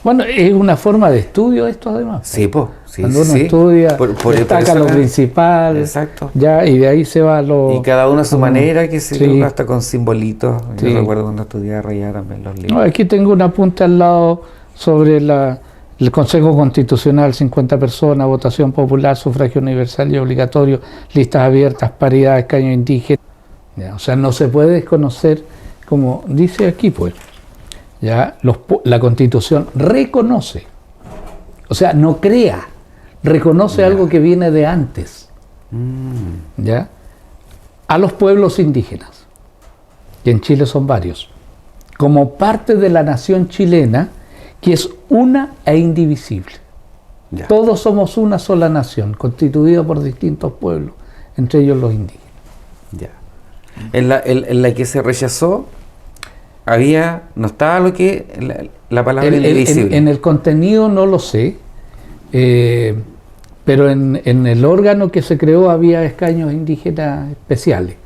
Bueno, es una forma de estudio esto además. Sí, pues. Sí, Cuando uno sí. estudia, Por destaca eso lo principal, Exacto. ya, y de ahí se va lo... Y cada uno a su manera, que se sí. hasta con simbolitos. Sí. Yo recuerdo cuando estudiaba rayar también los libros. No, aquí tengo un apunte al lado sobre el Consejo Constitucional, 50 personas, votación popular, sufragio universal y obligatorio, listas abiertas, paridad, escaño indígena. Ya, o sea, no se puede desconocer, como dice aquí, pues, ya la Constitución reconoce, o sea, no crea, reconoce algo que viene de antes, ¿ya? A los pueblos indígenas, que en Chile son varios, como parte de la nación chilena, que es una e indivisible. Ya. Todos somos una sola nación, constituida por distintos pueblos, entre ellos los indígenas. Ya. En la que se rechazó, no estaba lo que la palabra indivisible. En el contenido no lo sé, pero en el órgano que se creó había escaños indígenas especiales.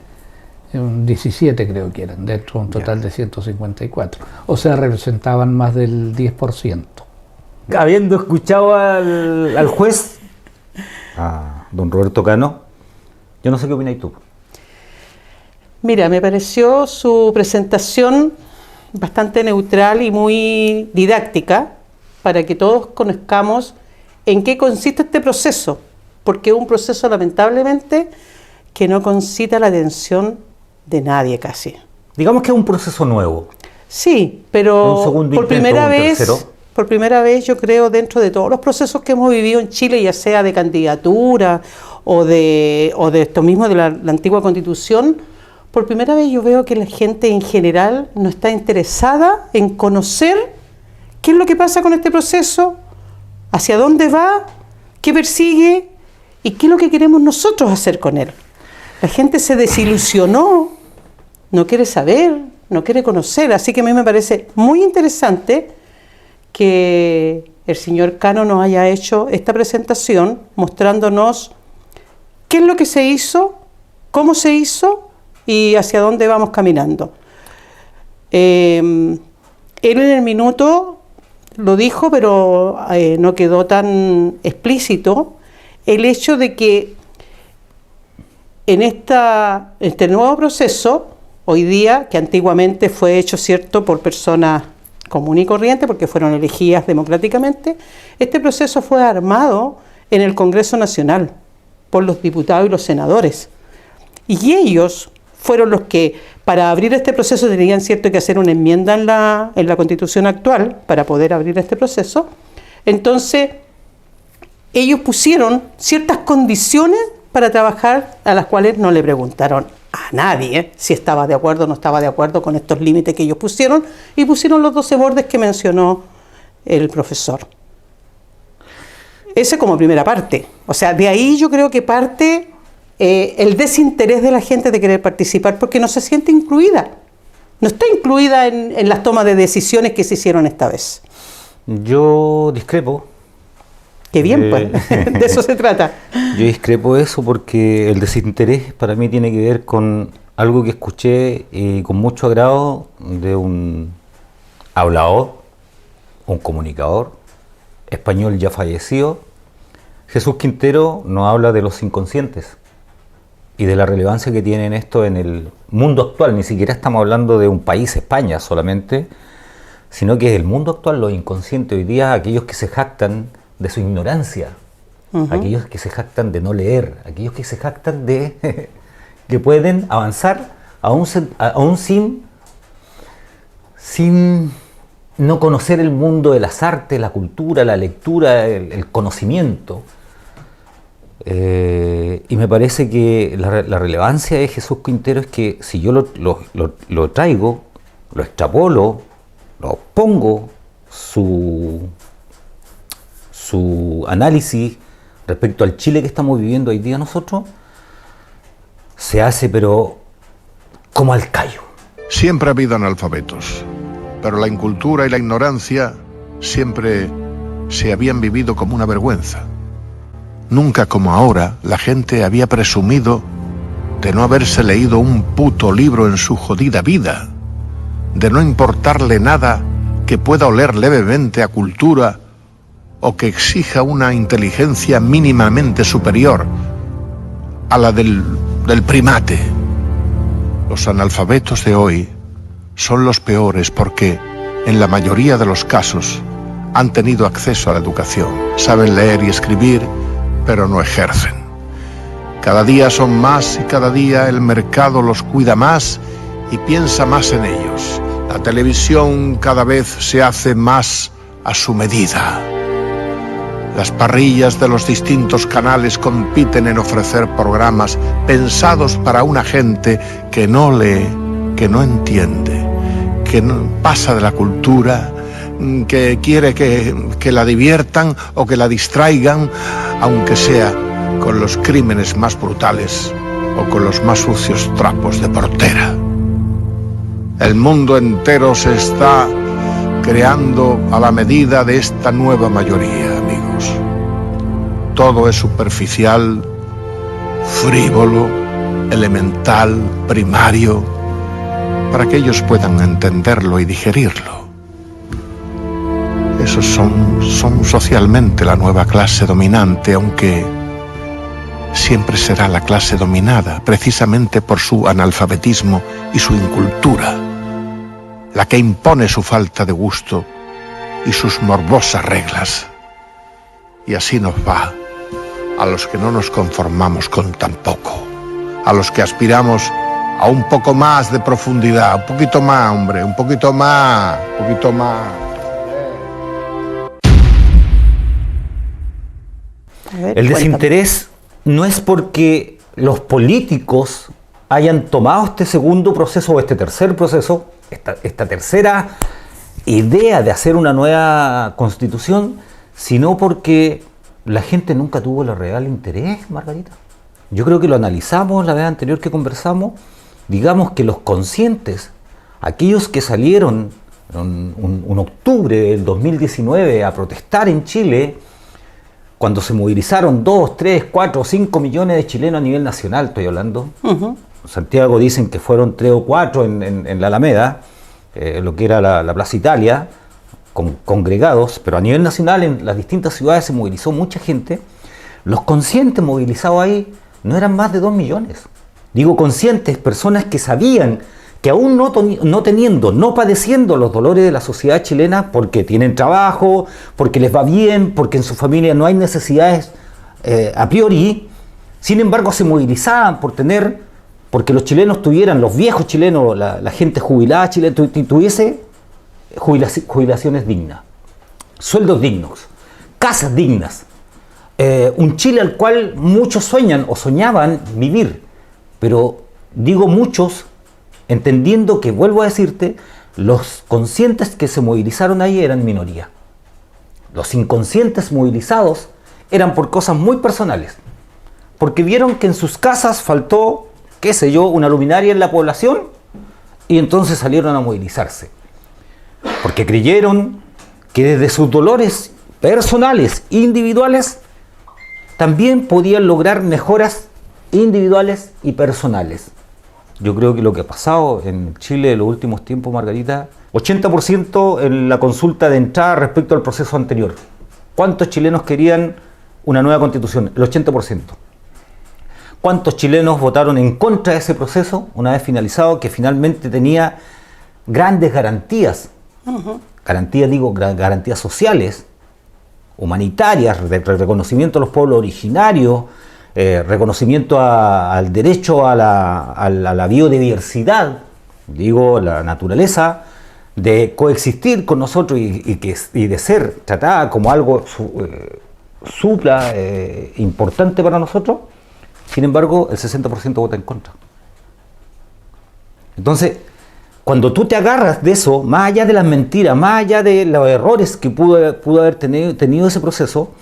17 creo que eran, dentro de un total de 154. O sea, representaban más del 10%. Habiendo escuchado al juez, a don Roberto Cano, yo no sé qué opináis tú. Mira, me pareció su presentación bastante neutral y muy didáctica para que todos conozcamos en qué consiste este proceso, porque es un proceso lamentablemente que no concita la atención de nadie casi. Digamos que es un proceso nuevo. Sí, pero Un segundo por intento, primera un vez, tercero. por primera vez yo creo dentro de todos los procesos que hemos vivido en Chile, ya sea de candidatura o de esto mismo de la antigua Constitución, por primera vez yo veo que la gente en general no está interesada en conocer qué es lo que pasa con este proceso, hacia dónde va, qué persigue y qué es lo que queremos nosotros hacer con él. La gente se desilusionó, no quiere saber, no quiere conocer, así que a mí me parece muy interesante que el señor Cano nos haya hecho esta presentación mostrándonos qué es lo que se hizo, cómo se hizo y hacia dónde vamos caminando. Él en el minuto lo dijo, pero no quedó tan explícito el hecho de que en este nuevo proceso, hoy día, que antiguamente fue hecho, cierto, por personas comunes y corrientes, porque fueron elegidas democráticamente, este proceso fue armado en el Congreso Nacional por los diputados y los senadores. Y ellos fueron los que, para abrir este proceso, tenían, cierto, que hacer una enmienda en la Constitución actual para poder abrir este proceso. Entonces, ellos pusieron ciertas condiciones para trabajar, a las cuales no le preguntaron a nadie si estaba de acuerdo o no estaba de acuerdo con estos límites que ellos pusieron, y pusieron los 12 bordes que mencionó el profesor. Ese como primera parte. O sea, de ahí yo creo que parte el desinterés de la gente de querer participar porque no se siente incluida. No está incluida en las tomas de decisiones que se hicieron esta vez. Yo discrepo. Qué bien, pues, de eso se trata. Yo discrepo de eso porque el desinterés para mí tiene que ver con algo que escuché con mucho agrado de un hablador, un comunicador español ya fallecido. Jesús Quintero nos habla de los inconscientes y de la relevancia que tienen esto en el mundo actual. Ni siquiera estamos hablando de un país, España solamente, sino que es el mundo actual, los inconscientes. Hoy día aquellos que se jactan de su ignorancia, aquellos que se jactan de no leer, aquellos que se jactan de que pueden avanzar aún sin no conocer el mundo de las artes, la cultura, la lectura, el conocimiento. Y me parece que la relevancia de Jesús Quintero es que si yo lo traigo, lo extrapolo, lo pongo su análisis respecto al Chile que estamos viviendo hoy día nosotros, se hace pero como al callo. Siempre ha habido analfabetos, pero la incultura y la ignorancia siempre se habían vivido como una vergüenza. Nunca como ahora la gente había presumido de no haberse leído un puto libro en su jodida vida, de no importarle nada que pueda oler levemente a cultura o que exija una inteligencia mínimamente superior a la del primate. Los analfabetos de hoy son los peores porque, en la mayoría de los casos, han tenido acceso a la educación. Saben leer y escribir, pero no ejercen. Cada día son más y cada día el mercado los cuida más y piensa más en ellos. La televisión cada vez se hace más a su medida. Las parrillas de los distintos canales compiten en ofrecer programas pensados para una gente que no lee, que no entiende, que no pasa de la cultura, que quiere que la diviertan o que la distraigan, aunque sea con los crímenes más brutales o con los más sucios trapos de portera. El mundo entero se está creando a la medida de esta nueva mayoría, amigos. Todo es superficial, frívolo, elemental, primario, para que ellos puedan entenderlo y digerirlo. Esos son socialmente la nueva clase dominante, aunque siempre será la clase dominada, precisamente por su analfabetismo y su incultura, la que impone su falta de gusto y sus morbosas reglas. Y así nos va a los que no nos conformamos con tan poco, a los que aspiramos a un poco más de profundidad, un poquito más, hombre, un poquito más, un poquito más. El desinterés no es porque los políticos hayan tomado este segundo proceso o este tercer proceso, esta tercera idea de hacer una nueva constitución, sino porque la gente nunca tuvo el real interés, Margarita. Yo creo que lo analizamos la vez anterior que conversamos, digamos que los conscientes, aquellos que salieron en octubre del 2019 a protestar en Chile, cuando se movilizaron 2, 3, 4, 5 millones de chilenos a nivel nacional, estoy hablando. Santiago dicen que fueron 3 o 4 en la Alameda, lo que era la Plaza Italia, congregados, pero a nivel nacional en las distintas ciudades se movilizó mucha gente. Los conscientes movilizados ahí no eran más de 2 millones. Digo conscientes, personas que sabían que aún no padeciendo los dolores de la sociedad chilena, porque tienen trabajo, porque les va bien, porque en su familia no hay necesidades a priori, sin embargo se movilizaban porque los chilenos tuvieran, los viejos chilenos, la gente jubilada chilena, tuviese jubilaciones dignas, sueldos dignos, casas dignas, un Chile al cual muchos sueñan o soñaban vivir, pero digo muchos, entendiendo que, vuelvo a decirte, los conscientes que se movilizaron ahí eran minoría. Los inconscientes movilizados eran por cosas muy personales, porque vieron que en sus casas faltó, qué sé yo, una luminaria en la población, y entonces salieron a movilizarse, porque creyeron que desde sus dolores personales, individuales, también podían lograr mejoras individuales y personales. Yo creo que lo que ha pasado en Chile en los últimos tiempos, Margarita, 80% en la consulta de entrada respecto al proceso anterior. ¿Cuántos chilenos querían una nueva constitución? El 80%. ¿Cuántos chilenos votaron en contra de ese proceso, una vez finalizado, que finalmente tenía grandes garantías? Garantías, digo, garantías sociales, humanitarias, de reconocimiento a los pueblos originarios, reconocimiento al derecho a la biodiversidad, digo, la naturaleza, de coexistir con nosotros y de ser tratada como algo importante para nosotros. Sin embargo, el 60% vota en contra. Entonces, cuando tú te agarras de eso, más allá de las mentiras, más allá de los errores que pudo haber tenido ese proceso,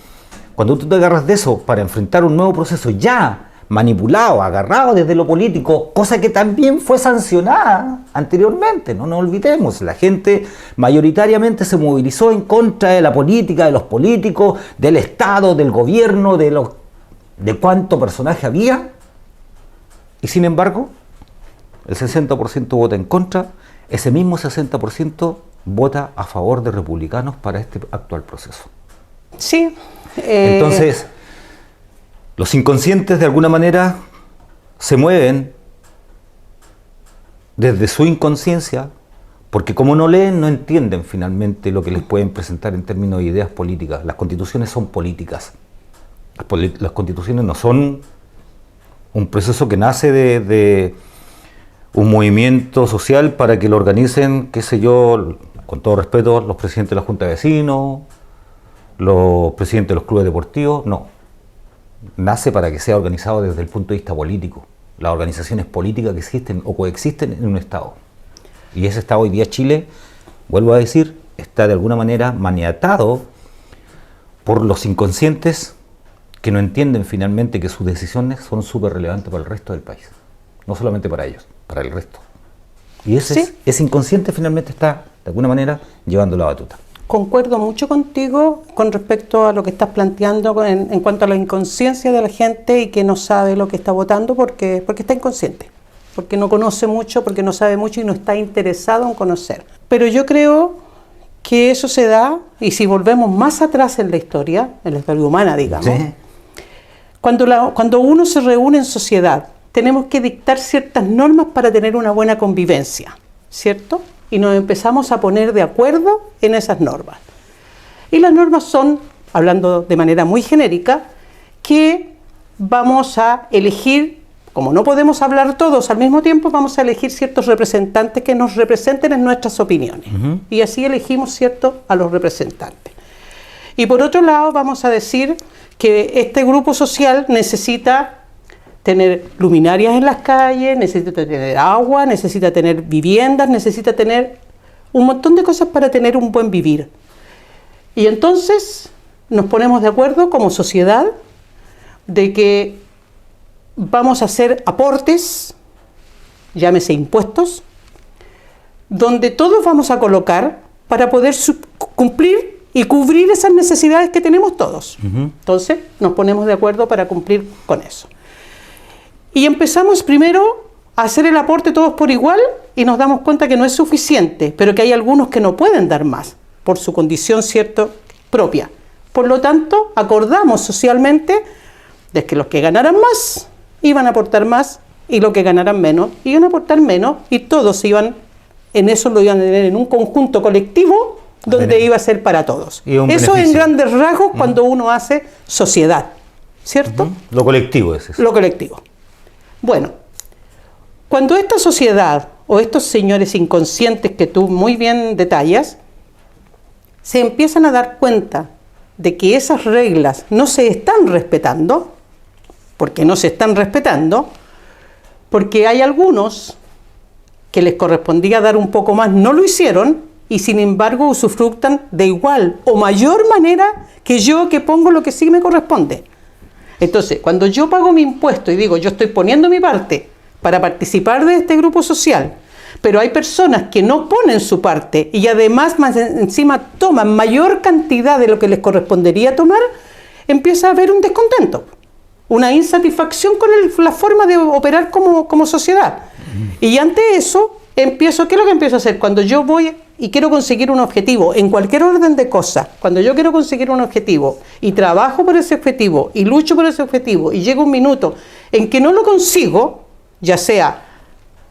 cuando tú te agarras de eso para enfrentar un nuevo proceso ya manipulado, agarrado desde lo político, cosa que también fue sancionada anteriormente, no nos olvidemos, la gente mayoritariamente se movilizó en contra de la política, de los políticos, del Estado, del gobierno, de cuánto personaje había, y sin embargo, el 60% vota en contra, ese mismo 60% vota a favor de republicanos para este actual proceso. Sí. Entonces, los inconscientes de alguna manera se mueven desde su inconsciencia, porque como no leen, no entienden finalmente lo que les pueden presentar en términos de ideas políticas. Las constituciones son políticas. Las constituciones no son un proceso que nace de un movimiento social para que lo organicen, qué sé yo, con todo respeto, los presidentes de la Junta de Vecinos, los presidentes de los clubes deportivos. No, nace para que sea organizado desde el punto de vista político, las organizaciones políticas que existen o coexisten en un Estado. Y ese Estado hoy día, Chile, vuelvo a decir, está de alguna manera maniatado por los inconscientes que no entienden finalmente que sus decisiones son súper relevantes para el resto del país, no solamente para ellos, para el resto. Y ese inconsciente finalmente está, de alguna manera, llevando la batuta. Concuerdo mucho contigo con respecto a lo que estás planteando en cuanto a la inconsciencia de la gente y que no sabe lo que está votando porque está inconsciente, porque no conoce mucho, porque no sabe mucho y no está interesado en conocer. Pero yo creo que eso se da, y si volvemos más atrás en la historia humana, digamos, ¿sí? Cuando uno se reúne en sociedad, tenemos que dictar ciertas normas para tener una buena convivencia, ¿cierto? Y nos empezamos a poner de acuerdo en esas normas. Y las normas son, hablando de manera muy genérica, que vamos a elegir, como no podemos hablar todos al mismo tiempo, vamos a elegir ciertos representantes que nos representen en nuestras opiniones. Y así elegimos, ¿cierto?, a los representantes. Y por otro lado, vamos a decir que este grupo social necesita tener luminarias en las calles, necesita tener agua, necesita tener viviendas, necesita tener un montón de cosas para tener un buen vivir. Y entonces nos ponemos de acuerdo como sociedad de que vamos a hacer aportes, llámese impuestos, donde todos vamos a colocar para poder cumplir y cubrir esas necesidades que tenemos todos. Entonces nos ponemos de acuerdo para cumplir con eso. Y empezamos primero a hacer el aporte todos por igual y nos damos cuenta que no es suficiente, pero que hay algunos que no pueden dar más por su condición, ¿cierto?, propia. Por lo tanto, acordamos socialmente de que los que ganaran más iban a aportar más y los que ganaran menos iban a aportar menos, y todos iban, en eso lo iban a tener en un conjunto colectivo donde iba a ser para todos. Eso en grandes rasgos cuando uno hace sociedad, ¿cierto? Lo colectivo es eso. Lo colectivo. Bueno, cuando esta sociedad o estos señores inconscientes que tú muy bien detallas, se empiezan a dar cuenta de que esas reglas no se están respetando, porque no se están respetando, porque hay algunos que les correspondía dar un poco más, no lo hicieron, y sin embargo usufructan de igual o mayor manera que yo, que pongo lo que sí me corresponde. Entonces, cuando yo pago mi impuesto y digo, yo estoy poniendo mi parte para participar de este grupo social, pero hay personas que no ponen su parte y además más encima toman mayor cantidad de lo que les correspondería tomar, empieza a haber un descontento, una insatisfacción con la forma de operar como sociedad. Y ante eso, ¿qué es lo que empiezo a hacer? Cuando yo voy y quiero conseguir un objetivo, en cualquier orden de cosas, cuando yo quiero conseguir un objetivo y trabajo por ese objetivo y lucho por ese objetivo y llega un minuto en que no lo consigo, ya sea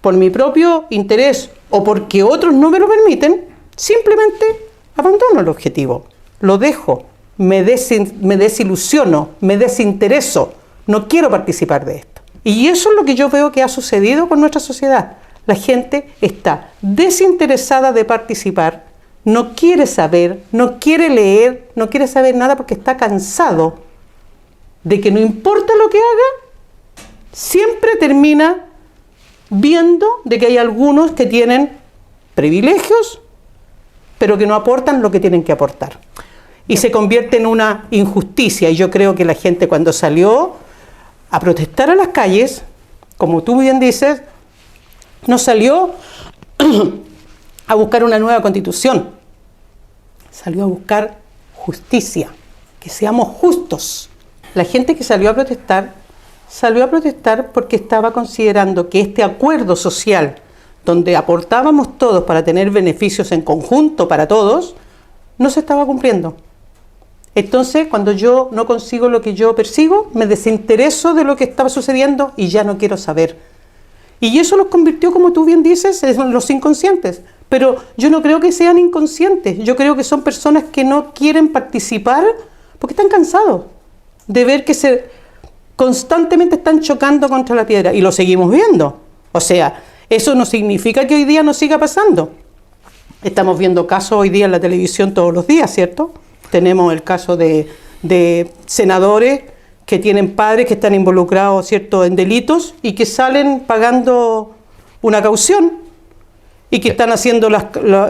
por mi propio interés o porque otros no me lo permiten, simplemente abandono el objetivo, lo dejo, me desilusiono, me desintereso, no quiero participar de esto. Y eso es lo que yo veo que ha sucedido con nuestra sociedad. La gente está desinteresada de participar, no quiere saber, no quiere leer, no quiere saber nada porque está cansado de que no importa lo que haga, siempre termina viendo de que hay algunos que tienen privilegios, pero que no aportan lo que tienen que aportar. Y se convierte en una injusticia. Y yo creo que la gente, cuando salió a protestar a las calles, como tú bien dices, no salió a buscar una nueva constitución, salió a buscar justicia, que seamos justos. La gente que salió a protestar porque estaba considerando que este acuerdo social, donde aportábamos todos para tener beneficios en conjunto para todos, no se estaba cumpliendo. Entonces, cuando yo no consigo lo que yo persigo, me desintereso de lo que estaba sucediendo y ya no quiero saber. Y eso los convirtió, como tú bien dices, en los inconscientes. Pero yo no creo que sean inconscientes. Yo creo que son personas que no quieren participar porque están cansados de ver que constantemente están chocando contra la piedra. Y lo seguimos viendo. O sea, eso no significa que hoy día no siga pasando. Estamos viendo casos hoy día en la televisión todos los días, ¿cierto? Tenemos el caso de senadores que tienen padres que están involucrados, ¿cierto?, en delitos y que salen pagando una caución y que están haciendo las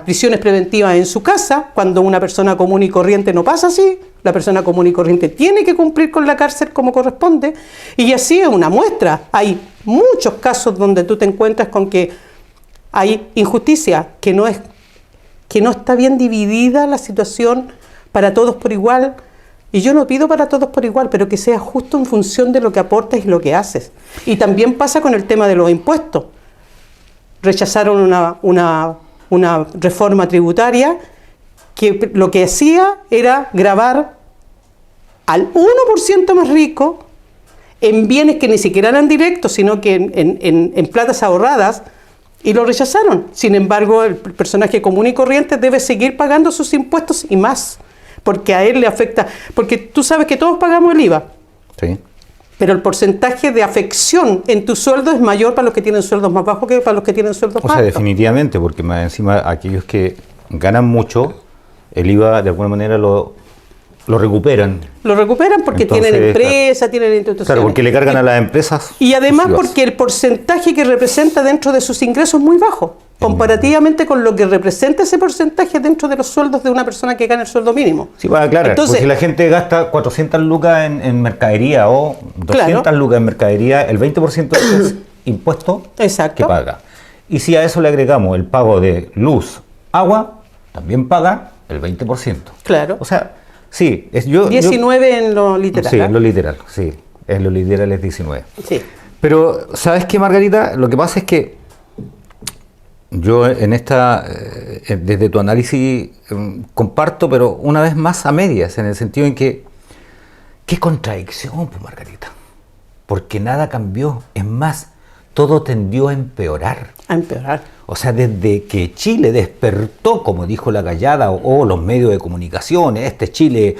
prisiones preventivas en su casa, cuando una persona común y corriente no pasa así. La persona común y corriente tiene que cumplir con la cárcel como corresponde, y así es una muestra. Hay muchos casos donde tú te encuentras con que hay injusticia, que no está bien dividida la situación para todos por igual, y yo no pido para todos por igual, pero que sea justo en función de lo que aportas y lo que haces. Y también pasa con el tema de los impuestos. Rechazaron una reforma tributaria que lo que hacía era gravar al 1% más rico en bienes que ni siquiera eran directos, sino que en platas ahorradas, y lo rechazaron. Sin embargo, el personaje común y corriente debe seguir pagando sus impuestos y más, porque a él le afecta, porque tú sabes que todos pagamos el IVA, Sí. pero el porcentaje de afección en tu sueldo es mayor para los que tienen sueldos más bajos que para los que tienen sueldos más O sea, altos. definitivamente, porque más encima aquellos que ganan mucho el IVA de alguna manera lo recuperan. Lo recuperan porque Entonces, tienen empresas, tienen instituciones. Claro, porque le cargan a las empresas. Y además IVAs. porque el porcentaje que representa dentro de sus ingresos es muy bajo, comparativamente con lo que representa ese porcentaje dentro de los sueldos de una persona que gana el sueldo mínimo. Sí, para aclarar, Entonces, pues si la gente gasta 400 lucas en mercadería o 200 Claro. lucas en mercadería, el 20% de eso es impuesto Exacto. que paga. Y si a eso le agregamos el pago de luz, agua, también paga el 20%. Claro. O sea, sí, 19 en lo literal. Sí, ¿ah? en lo literal, sí. En lo literal es 19. Sí. Pero, ¿sabes qué, Margarita? Lo que pasa es que yo en desde tu análisis comparto, pero una vez más a medias, en el sentido en que, qué contradicción, pues, Margarita. Porque nada cambió. Es más, todo tendió a empeorar. A empeorar. O sea, desde que Chile despertó, como dijo la Gallada o los medios de comunicación, este Chile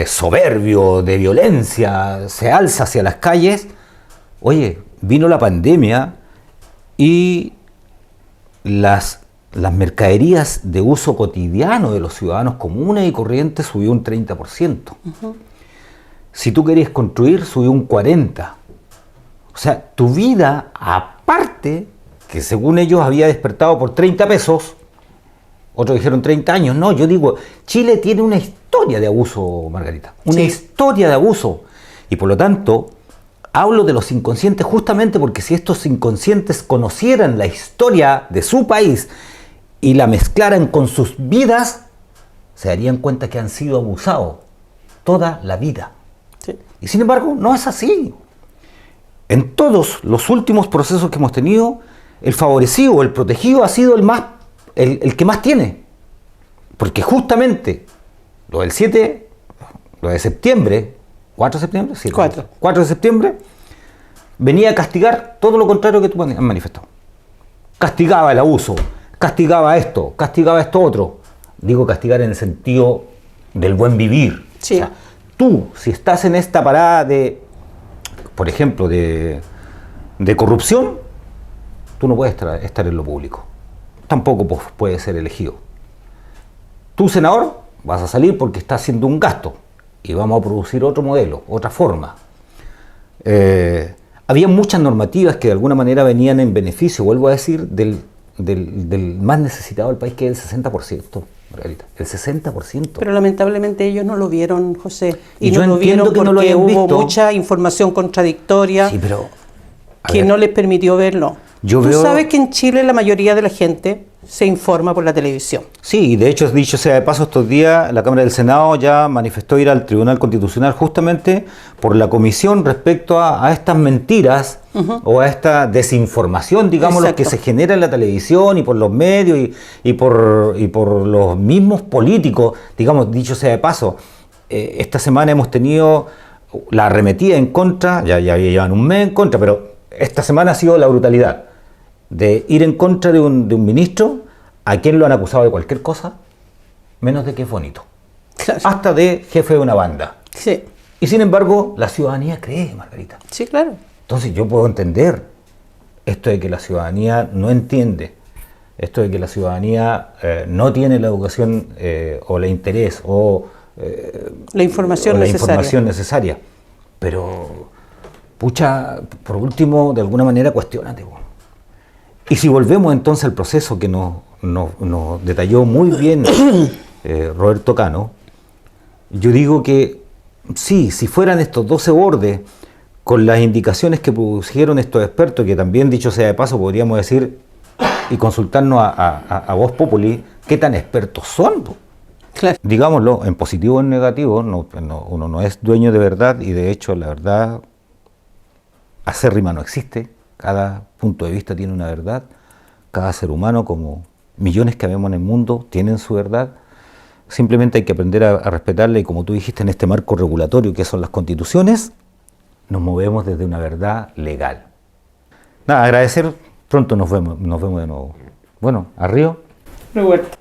soberbio, de violencia, se alza hacia las calles. Oye, vino la pandemia y las mercaderías de uso cotidiano de los ciudadanos comunes y corrientes subió un 30%. Si tú querías construir, subió un 40%. O sea, tu vida, aparte, que según ellos había despertado por 30 pesos, otros dijeron 30 años, no, yo digo, Chile tiene una historia de abuso, Margarita, una Sí. historia de abuso, y por lo tanto, hablo de los inconscientes justamente porque si estos inconscientes conocieran la historia de su país y la mezclaran con sus vidas, se darían cuenta que han sido abusados toda la vida. Sí. Y sin embargo, no es así. En todos los últimos procesos que hemos tenido, el favorecido, el protegido ha sido el que más tiene. Porque justamente lo del 7, lo de septiembre, 4 de septiembre, 7, 4 de septiembre, venía a castigar todo lo contrario que tú has manifestado. Castigaba el abuso, castigaba esto otro. Digo castigar en el sentido del buen vivir. Sí. O sea, tú, si estás en esta parada de, por ejemplo, de corrupción, tú no puedes estar en lo público. Tampoco puedes ser elegido. Tú, senador, vas a salir porque estás haciendo un gasto y vamos a producir otro modelo, otra forma. Había muchas normativas que de alguna manera venían en beneficio, vuelvo a decir, del más necesitado del país, que es el 60%, Margarita, el 60%. Pero lamentablemente ellos no lo vieron, José. Y Y yo no lo entiendo vieron que no lo porque hayan hubo visto. mucha información contradictoria Sí, pero a que ver, no les permitió verlo. Yo Tú veo- sabes que en Chile la mayoría de la gente se informa por la televisión. Sí, y de hecho, dicho sea de paso, estos días la Cámara del Senado ya manifestó ir al Tribunal Constitucional justamente por la comisión respecto a estas mentiras o a esta desinformación, digamos, lo que Exacto. se genera en la televisión y por los medios y por los mismos políticos, digamos, dicho sea de paso. Esta semana hemos tenido la arremetida en contra, ya llevan un mes en contra, pero esta semana ha sido la brutalidad de ir en contra de un ministro a quien lo han acusado de cualquier cosa, menos de que es bonito. Claro. Hasta de jefe de una banda. Sí, Y sin embargo, la ciudadanía cree, Margarita. sí, claro. Entonces yo puedo entender esto de que la ciudadanía no entiende, esto de que la ciudadanía no tiene la educación o el interés o La información o la necesaria. información necesaria. Pero, pucha, por último, de alguna manera, cuestiónate. Po. Y si volvemos entonces al proceso que nos detalló muy bien Roberto Cano, yo digo que sí, si fueran estos 12 bordes, con las indicaciones que pusieron estos expertos, que también, dicho sea de paso, podríamos decir y consultarnos a Voz Populi, ¿qué tan expertos son? Po? Claro. Digámoslo, en positivo o en negativo, uno no es dueño de verdad y de hecho la verdad acérrima no existe. Cada punto de vista tiene una verdad. Cada ser humano, como millones que vemos en el mundo, tienen su verdad. Simplemente hay que aprender a respetarla y, como tú dijiste, en este marco regulatorio que son las constituciones, nos movemos desde una verdad legal. Nada, agradecer. Pronto nos vemos de nuevo. Bueno, a Río. Roberto.